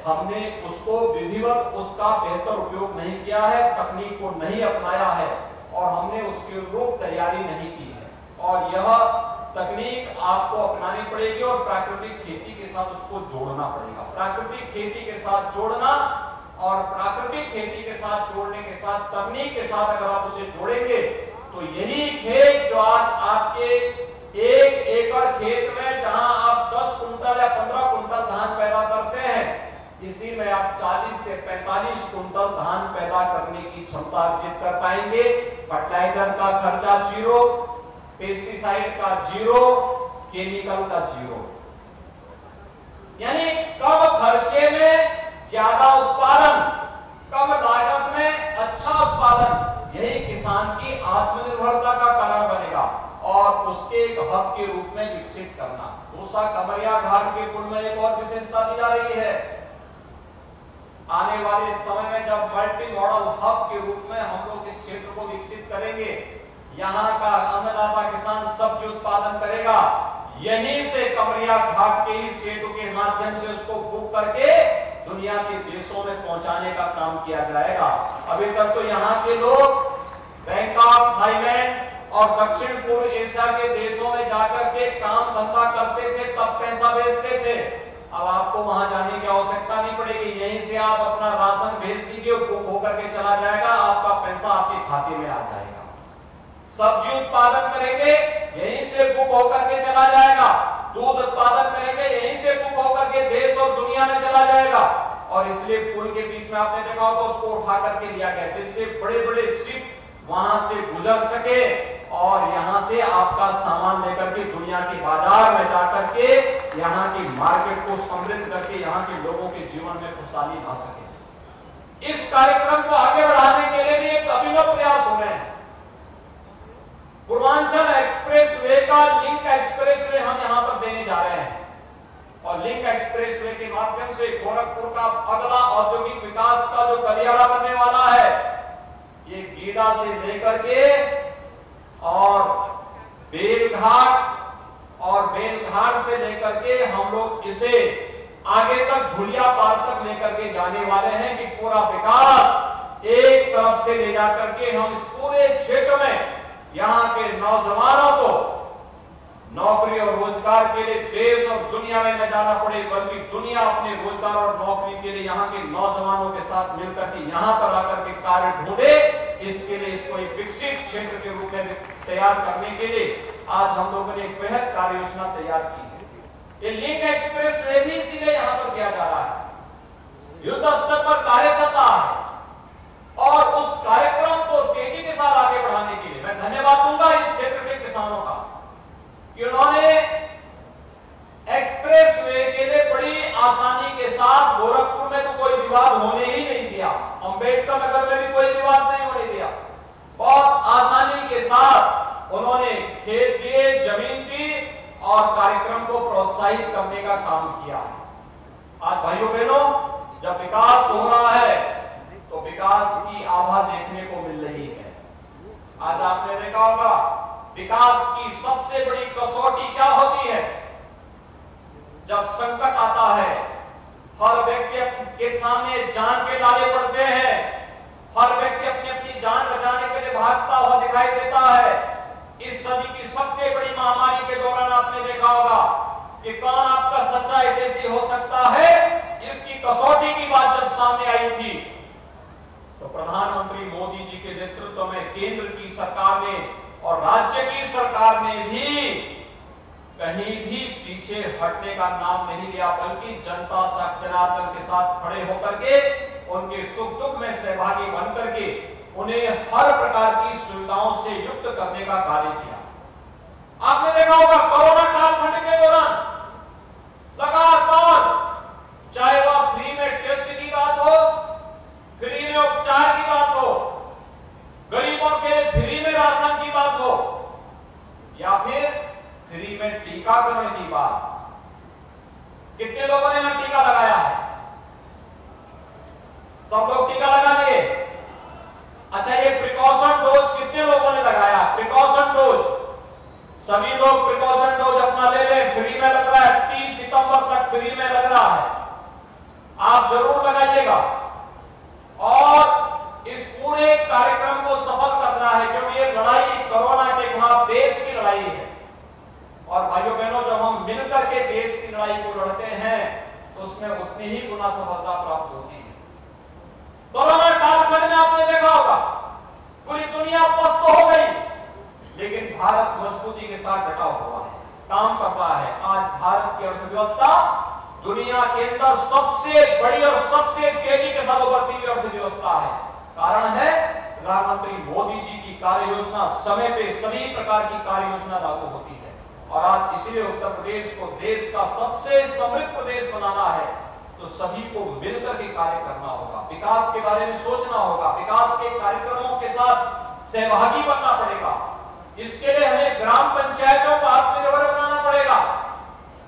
S7: हमने उसको विधिवत उसका बेहतर उपयोग नहीं किया है, तकनीक को नहीं अपनाया है और हमने उसके अनुरूप तैयारी नहीं की है। और यह तकनीक आपको अपनानी पड़ेगी और प्राकृतिक खेती के साथ उसको जोड़ना पड़ेगा। प्राकृतिक खेती के साथ जोड़ना और प्राकृतिक खेती के साथ जोड़ने के साथ तकनीक के साथ अगर आप उसे जोड़ेंगे तो यही खेत जो आज आपके 1 एकड़ खेत में जहां आप 10 कुंटल या 15 कुंटल धान पैदा करते हैं, इसी में आप 40 से 45 कुंटल धान पैदा करने की क्षमता अर्जित कर पाएंगे। फर्टिलाइजर का खर्चा 0, पेस्टिसाइड का 0, केमिकल का 0, यानी कम खर्चे में ज्यादा उत्पादन, कम लागत में अच्छा उत्पादन, यही किसान की आत्मनिर्भरता का कारण बनेगा और उसके एक हब के रूप में विकसित करना। दूसरा, कमरिया घाट के पुल में एक और विशेषता दी जा रही है। आने वाले समय में जब मल्टी मॉडल हब के रूप में हम लोग इस क्षेत्र को विकसित करेंगे, यहाँ का अन्नदाता किसान सब्जी उत्पादन करेगा, यहीं से कमरिया घाट के ही सेतु के माध्यम से उसको बुक करके दुनिया के देशों में पहुंचाने का काम किया जाएगा। अभी तक तो यहाँ के लोग बैंकॉक, थाईलैंड और दक्षिण पूर्व एशिया के देशों में जाकर के काम धंधा करते थे, तब पैसा भेजते थे। अब आपको वहां जाने की आवश्यकता नहीं पड़ेगी, यहीं से आप अपना राशन भेज दीजिए, बुक होकर के चला जाएगा, आपका पैसा आपके खाते में आ जाएगा। सब्जी उत्पादन करेंगे, यहीं से बुक होकर के चला जाएगा। दूध उत्पादन करेंगे, यहीं से बुक होकर के देश और दुनिया में चला जाएगा। और इसलिए पुल के बीच में आपने देखा होगा उसको उठा करके लिया गया, जिससे बड़े बड़े शिप वहां से गुजर सके और यहां से आपका सामान लेकर के दुनिया के बाजार में जाकर के यहाँ की मार्केट को समृद्ध करके यहाँ के लोगों के जीवन में खुशहाली ला सके। इस कार्यक्रम को आगे बढ़ाने के लिए भी एक अभिनव प्रयास हो रहे हैं। पूर्वांचल एक्सप्रेसवे का लिंक एक्सप्रेसवे हम यहां पर देने जा रहे हैं और लिंक एक्सप्रेसवे के माध्यम से गोरखपुर का अगला औद्योगिक विकास का जो गलियारा बनने वाला है, ये गीडा से लेकर के और बेलघाट से लेकर के हम लोग इसे आगे तक भुलिया पार तक लेकर के जाने वाले हैं कि पूरा विकास एक तरफ से ले जाकर के हम इस पूरे क्षेत्र में यहाँ के नौजवानों को नौकरी और रोजगार के लिए देश और दुनिया में न जाना पड़े, बल्कि दुनिया अपने रोजगार और नौकरी के लिए यहाँ के नौजवानों के साथ मिलकर के यहाँ पर आकर के कार्य ढूंढे। इसके लिए इसको एक विकसित क्षेत्र के रूप में तैयार करने के लिए आज हम लोगों ने एक बेहद कार्य योजना तैयार की है। ये लिंक एक्सप्रेस वे भी इसीलिए यहाँ पर किया जा रहा है। युद्ध स्तर पर कार्य चल रहा है और उस कार्यक्रम को तेजी के साथ आगे बढ़ाने के लिए मैं धन्यवाद दूंगा इस क्षेत्र के किसानों का कि उन्होंने एक्सप्रेस वे के लिए बड़ी आसानी के साथ गोरखपुर में तो कोई विवाद होने ही नहीं दिया, अंबेडकर नगर में भी कोई विवाद नहीं होने दिया। बहुत आसानी के साथ उन्होंने खेत दिए, जमीन दी और कार्यक्रम को प्रोत्साहित करने का काम किया है। आज भाइयों बहनों, जब विकास हो रहा है तो विकास की आभा देखने को मिल रही है। आज आपने देखा होगा विकास की सबसे बड़ी कसौटी क्या होती है? जब संकट आता है, हर व्यक्ति के सामने जान के लाले पड़ते हैं, हर व्यक्ति अपनी अपनी जान बचाने के लिए भागता हुआ दिखाई देता है। इस सदी की सबसे बड़ी महामारी के दौरान आपने देखा होगा कि कौन आपका सच्चा हितैषी हो सकता है। इसकी कसौटी की बात जब सामने आई थी तो प्रधानमंत्री मोदी जी के नेतृत्व में केंद्र की सरकार ने और राज्य की सरकार ने भी कहीं भी पीछे हटने का नाम नहीं लिया, बल्कि जनता जनार्दन के साथ खड़े होकर के उनके सुख दुख में सहभागी बन करके उन्हें हर प्रकार की सुविधाओं से युक्त करने का कार्य किया। आपने देखा होगा कोरोना कालखंड के दौरान लगातार चाहे वह फ्री में टेस्ट की बात हो, फ्री में की बात हो या फिर फ्री में टीकाकरण की बात। कितने लोगों ने यहां टीका लगाया है? सब लोग टीका लगा लिए? अच्छा, ये प्रिकॉशन डोज कितने लोगों ने लगाया? प्रिकॉशन डोज सभी लोग प्रिकॉशन डोज अपना ले लें, फ्री में लग रहा है, 30 सितंबर तक फ्री में लग रहा है, आप जरूर लगाइएगा। और इस पूरे कार्यक्रम को सफल करना है, क्योंकि ये लड़ाई कोरोना के खिलाफ देश की लड़ाई है। और भाइयों बहनों, जब हम मिलकर के देश की लड़ाई को लड़ते हैं तो उसमें उतनी ही गुना सफलता प्राप्त होती है। कोरोना कालखंड में आपने देखा होगा पूरी दुनिया पस्त हो गई, लेकिन भारत मजबूती के साथ डटा हुआ है, काम कर रहा है। आज भारत की अर्थव्यवस्था दुनिया के अंदर सबसे बड़ी और सबसे तेजी के साथ उभरती हुई अर्थव्यवस्था है। कारण है प्रधानमंत्री मोदी जी की कार्य योजना, समय पे सभी प्रकार की कार्य योजना लागू होती है। और आज इसलिए उत्तर प्रदेश को देश का सबसे समृद्ध प्रदेश बनाना है तो सभी को मिलकर के कार्य करना होगा, विकास के बारे में सोचना होगा, विकास के कार्यक्रमों के साथ सहभागी बनना पड़ेगा। इसके लिए हमें ग्राम पंचायतों को आत्मनिर्भर बनाना पड़ेगा,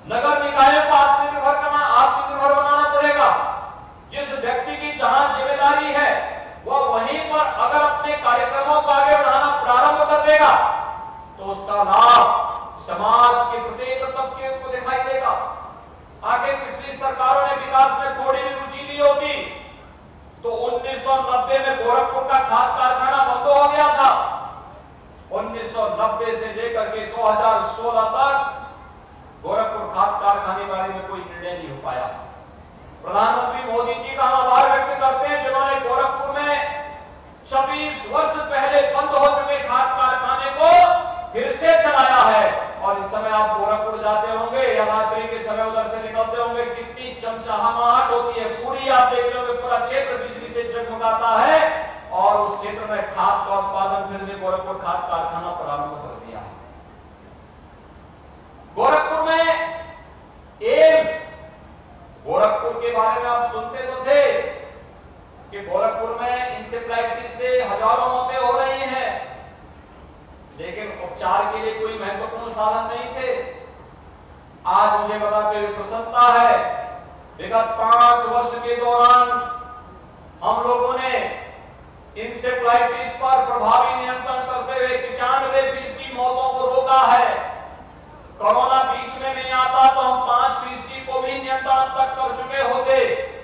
S7: नगर निकायों को आत्मनिर्भर बनाना पड़ेगा। जिस व्यक्ति की जहां जिम्मेदारी है वह वहीं पर अगर अपने कार्यक्रमों को आगे बढ़ाना प्रारंभ कर देगा तो उसका लाभ समाज के प्रत्येक तबके को दिखाई देगा। आगे पिछली सरकारों ने विकास में थोड़ी भी रुचि ली होती तो 1990 में गोरखपुर का खाद कारखाना बंद हो गया था। 1990 से लेकर के 2016 तक गोरखपुर खाद कारखाने बारे में कोई निर्णय नहीं हो पाया। प्रधानमंत्री मोदी जी का हम आभार व्यक्त करते हैं जिन्होंने गोरखपुर में 26 वर्ष पहले बंद हो चुके खाद कारखाने को फिर से चलाया है। और इस समय आप गोरखपुर जाते होंगे या रात्रि के समय उधर से निकलते होंगे, कितनी चमचमाहट होती है, पूरी आप देखते होंगे पूरा क्षेत्र बिजली से जगमगाता है। और उस क्षेत्र में खाद का उत्पादन फिर से गोरखपुर खाद कारखाना प्रारंभ कर दिया है। गोरखपुर में एम्स, गोरखपुर के बारे में आप सुनते तो थे कि गोरखपुर में इंसेफ्लाइटिस से हजारों मौतें हो रही हैं, लेकिन उपचार के लिए कोई महत्वपूर्ण साधन नहीं थे। आज मुझे बताते हुए प्रसन्नता है, विगत 5 वर्ष के दौरान हम लोगों ने इंसेफ्लाइटिस पर प्रभावी नियंत्रण करते हुए 95% मौतों को रोका है। कोरोना बीच में नहीं आता तो हम 5% को भी नियंत्रण तक कर चुके होते।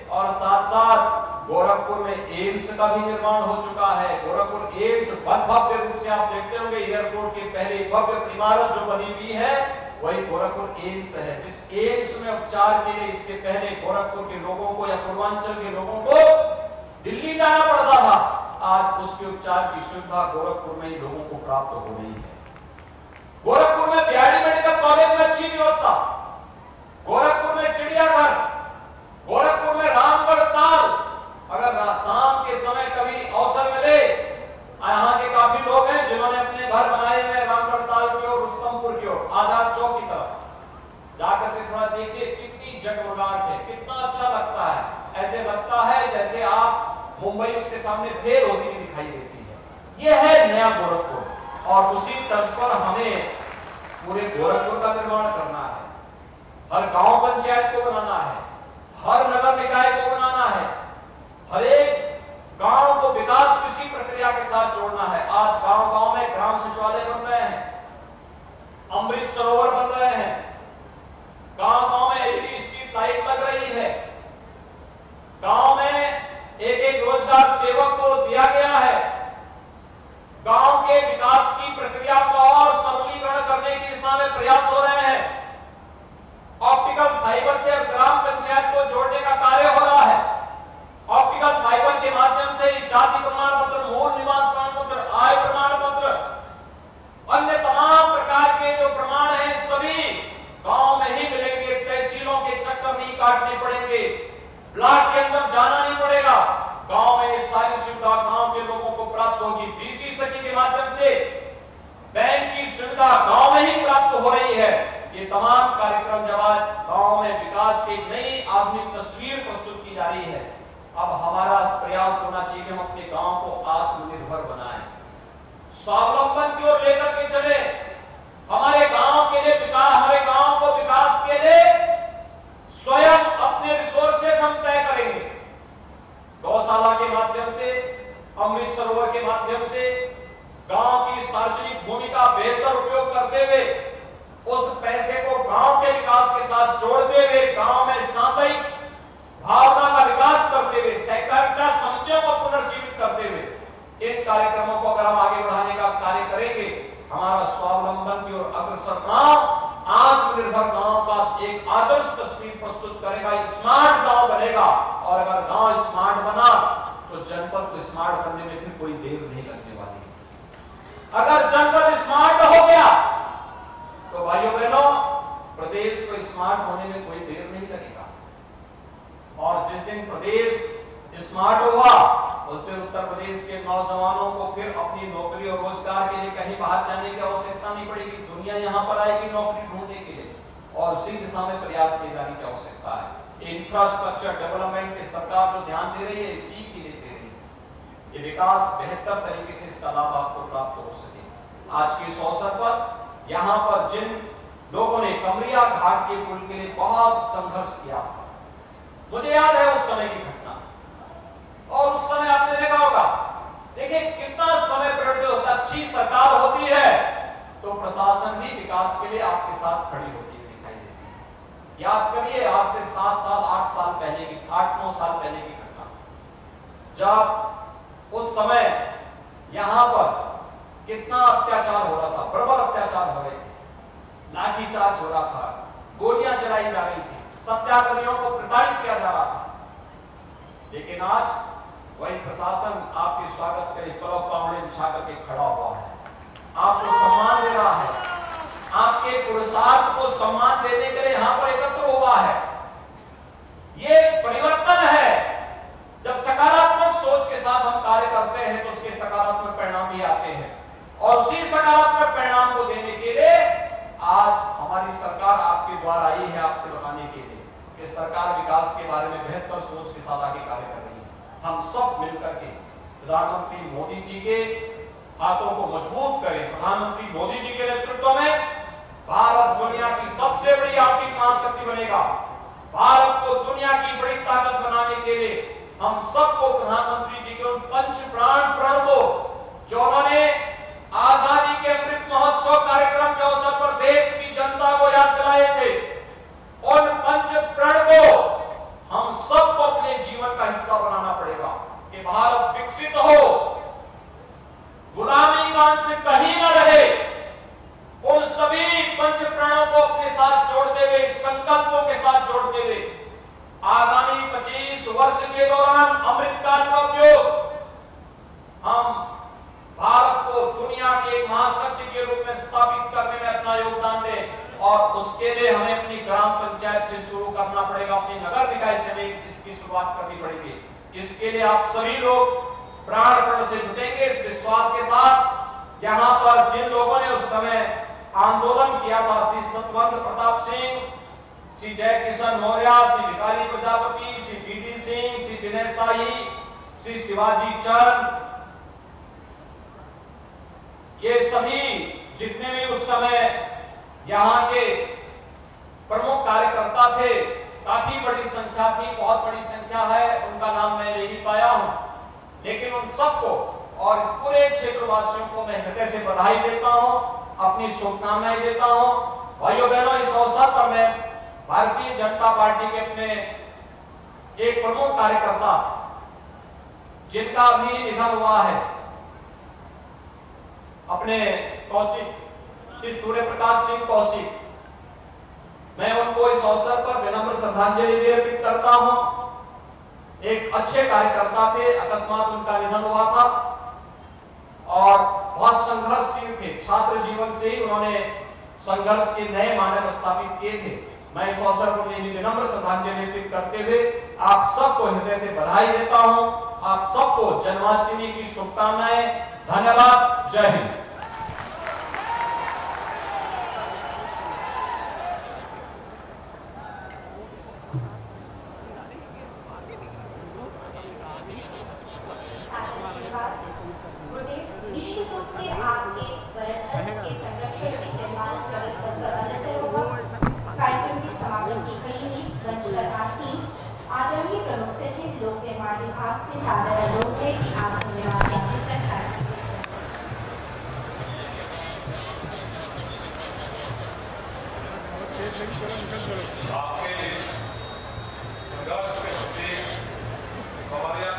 S7: और साथ साथ गोरखपुर में एम्स का भी निर्माण हो चुका है। गोरखपुर एम्स भव्य रूप से आप देखते होंगे, एयरपोर्ट के पहले भव्य इमारत जो बनी हुई है वही गोरखपुर एम्स है। जिस एम्स में उपचार के लिए इससे पहले गोरखपुर के लोगों को या पूर्वांचल के लोगों को दिल्ली जाना पड़ता था, आज उसके उपचार की सुविधा गोरखपुर में ही लोगों को प्राप्त हो रही है। गोरखपुर में बिहारी मेडिकल कॉलेज में अच्छी व्यवस्था, गोरखपुर में चिड़ियाघर, गोरखपुर में रामगढ़ ताल। अगर शाम के समय कभी अवसर मिले, यहाँ के काफी लोग हैं जिन्होंने अपने घर बनाए हुए रामगढ़ ताल की ओर, रुस्तमपुर की ओर, आजाद चौक की तरफ जाकर के थोड़ा देखिए, कितनी जगमगाहट है, कितना अच्छा लगता है। ऐसे लगता है जैसे आप मुंबई उसके सामने फेल होती हुई दिखाई देती है। यह है नया गोरखपुर और उसी तर्ज पर हमें पूरे गोरखपुर का निर्माण करना है। हर गांव पंचायत को बनाना है, हर नगर निकाय को बनाना है, हर एक गांव को विकास किसी प्रक्रिया के साथ जोड़ना है। आज गांव-गांव में ग्राम सचिवालय बन रहे हैं, अमृत सरोवर बन रहे हैं, गांव-गांव में एलईडी स्ट्रीट लाइट लग रही है, गांव में एक रोजगार सेवक को दिया गया है। गांव के विकास की प्रक्रिया को और सरलीकरण करने की दिशा में प्रयास हो रहे हैं। ऑप्टिकल फाइबर से ग्राम पंचायत को जोड़ने का कार्य हो रहा है। ऑप्टिकल फाइबर के माध्यम से जाति प्रमाण पत्र, मूल निवास प्रमाण पत्र, आय प्रमाण पत्र, अन्य तमाम प्रकार के जो प्रमाण हैं सभी गांव में ही मिलेंगे। तहसीलों के चक्कर नहीं काटने पड़ेंगे, ब्लॉक के अंदर जाना नहीं पड़ेगा। गांव में ये सारी सुविधा गांव के लोगों को प्राप्त होगी। बीसी सखी के माध्यम से बैंक की सुविधा गांव में ही प्राप्त हो रही है। ये तमाम कार्यक्रम जब आज गांव में विकास की नई आधुनिक तस्वीर प्रस्तुत की जा रही है, अब हमारा प्रयास होना चाहिए कि हम अपने गांव को आत्मनिर्भर बनाएं। स्वावलंबन की ओर लेकर के चले, हमारे गांव के लिए विकास, हमारे गांव को विकास के लिए स्वयं अपने रिसोर्सेज हम तय करेंगे। गौशाला के माध्यम से, अमृत सरोवर के माध्यम से गांव की सार्वजनिक भूमि का बेहतर उपयोग करते हुए उस पैसे को गांव के विकास के साथ जोड़ते हुए, गांव में सामाजिक भावना का विकास करते हुए, सहकारिता समितियों को पुनर्जीवित करते हुए इन कार्यक्रमों को अगर हम आगे बढ़ाने का कार्य करेंगे, हमारा स्वावलंबन की ओर अग्रसर गांव, आत्मनिर्भर गांव का एक आदर्श तस्वीर प्रस्तुत करेगा, स्मार्ट गांव बनेगा। और अगर गांव स्मार्ट बना तो जनपद को स्मार्ट बनने में फिर कोई देर नहीं लगने वाली। अगर जनपद स्मार्ट हो गया तो भाइयों बहनों, प्रदेश को स्मार्ट होने में कोई देर नहीं लगेगा। और जिस दिन प्रदेश स्मार्ट हुआ उस दिन उत्तर प्रदेश के नौजवानों को फिर अपनी नौकरी और रोजगार के लिए कहीं बाहर जाने की आवश्यकता नहीं पड़ेगी। दुनिया यहां पर आएगी नौकरी ढूंढने के लिए और उसी दिशा में प्रयास किए जाने की आवश्यकता है। इंफ्रास्ट्रक्चर डेवलपमेंट की सरकार जो ध्यान दे रही है, इसी के लिए दे रही है। ये विकास बेहतर तरीके से इसका लाभ आपको प्राप्त हो सके। आज के इस अवसर पर यहाँ पर जिन लोगों ने कमरिया घाट के पुल के लिए बहुत संघर्ष किया था, मुझे याद है उस समय की घटना। और उस समय आपने देखा होगा, देखिए कितना समय परिवर्तित होता। अच्छी सरकार होती है तो प्रशासन भी विकास के लिए आपके साथ खड़ी होती है, दिखाई देती है। याद करिए आज से 7 साल 8 साल पहले की, 8-9 साल पहले की घटना, जब उस समय यहां पर कितना अत्याचार हो रहा था, बर्बर अत्याचार हो रहे थे, लाठीचार्ज हो रहा था, गोलियां चलाई जा रही थी, सत्याग्रहियों को प्रताड़ित किया जा रहा था। लेकिन आज वही प्रशासन आपके स्वागत के लिए पलक पावड़े बिछा करके खड़ा हुआ है, आपको सम्मान दे रहा है, आपके पुरुषार्थ को सम्मान देने के लिए यहां पर एकत्र हुआ है। ये परिवर्तन है। जब सकारात्मक सोच के साथ हम कार्य करते हैं तो उसके सकारात्मक परिणाम भी आते हैं। और उसी सकारात्मक परिणाम को देने के लिए आज हमारी सरकार आपके द्वारा आई है, आपसे बताने के लिए कि सरकार विकास के बारे में बेहतर सोच के साथ आगे कार्य कर रही है। हम सब मिलकर के प्रधानमंत्री मोदी जी के हाथों को मजबूत करें। प्रधानमंत्री मोदी जी के नेतृत्व में भारत दुनिया की सबसे बड़ी आर्थिक महाशक्ति बनेगा। भारत को दुनिया की बड़ी ताकत बनाने के लिए हम सबको प्रधानमंत्री जी के उन पंच प्राण प्रण को, जो उन्होंने आजादी के अमृत महोत्सव कार्यक्रम के अवसर पर देश की जनता को याद दिलाए थे, उन पंच प्रण को हम सबको अपने जीवन का हिस्सा बनाना पड़ेगा कि भारत विकसित हो, गुलामी का अंश कहीं न रहे। उन सभी पंच प्रणों को अपने साथ जोड़ते हुए, संकल्पों के साथ जोड़ते हुए आगामी 25 वर्ष के दौरान अमृतकाल का उपयोग हम भारत को दुनिया की एक महाशक्ति के रूप में स्थापित करने में अपना योगदान दें। और उसके लिए हमें अपनी ग्राम पंचायत से शुरू करना पड़ेगा, अपनी नगर निकाय से हमें इसकी शुरुआत करनी पड़ेगी। इसके लिए आप सभी लोग प्राणपण से जुटेंगे इस विश्वास के साथ। यहाँ पर जिन लोगों ने उस समय आंदोलन किया था, श्री सतवंत प्रताप सिंह, श्री जय किशन मौर्य, श्री भिखारी प्रजापति, श्री बीडी सिंह, श्री विनय शाही, श्री शिवाजी चंद, ये सभी जितने भी उस समय यहाँ के प्रमुख कार्यकर्ता थे, काफी बड़ी संख्या थी, बहुत बड़ी संख्या है, उनका नाम मैं ले नहीं पाया हूं, लेकिन उन सबको और इस पूरे क्षेत्रवासियों को मैं हृदय से बधाई देता हूं, अपनी शुभकामनाएं देता हूं। भाइयों बहनों, इस अवसर पर मैं भारतीय जनता पार्टी के अपने एक प्रमुख कार्यकर्ता जिनका अभी निधन हुआ है, अपने कौशिक, श्री सूर्य प्रकाश सिंह कौशिक, मैं उनको इस अवसर पर विनम्र श्रद्धांजलि भी अर्पित करता हूं। एक अच्छे कार्यकर्ता थे, अकस्मात उनका निधन हुआ था और बहुत संघर्षशील थे। छात्र जीवन से ही उन्होंने संघर्ष के नए मानक स्थापित किए थे। मैं इस अवसर पर उन्हें विनम्र श्रद्धांजलि अर्पित करते हुए आप सबको हृदय से बधाई देता हूं। आप सबको जन्माष्टमी की शुभकामनाएं। धन्यवाद। जय हिंद।
S3: निश्चित रूप से अक्षर के जनमानस प्रगति पथ पर अग्रसर होगा। कार्यक्रम के समापन की कड़ी में मंच पर आसीन आदरणीय प्रमुख सचिव लोक निर्माण विभाग से सादर अनुरोध है कि आप धन्यवाद ज्ञापित कर कार्यक्रम के
S8: आपके इस संघर्ष के प्रति हमारे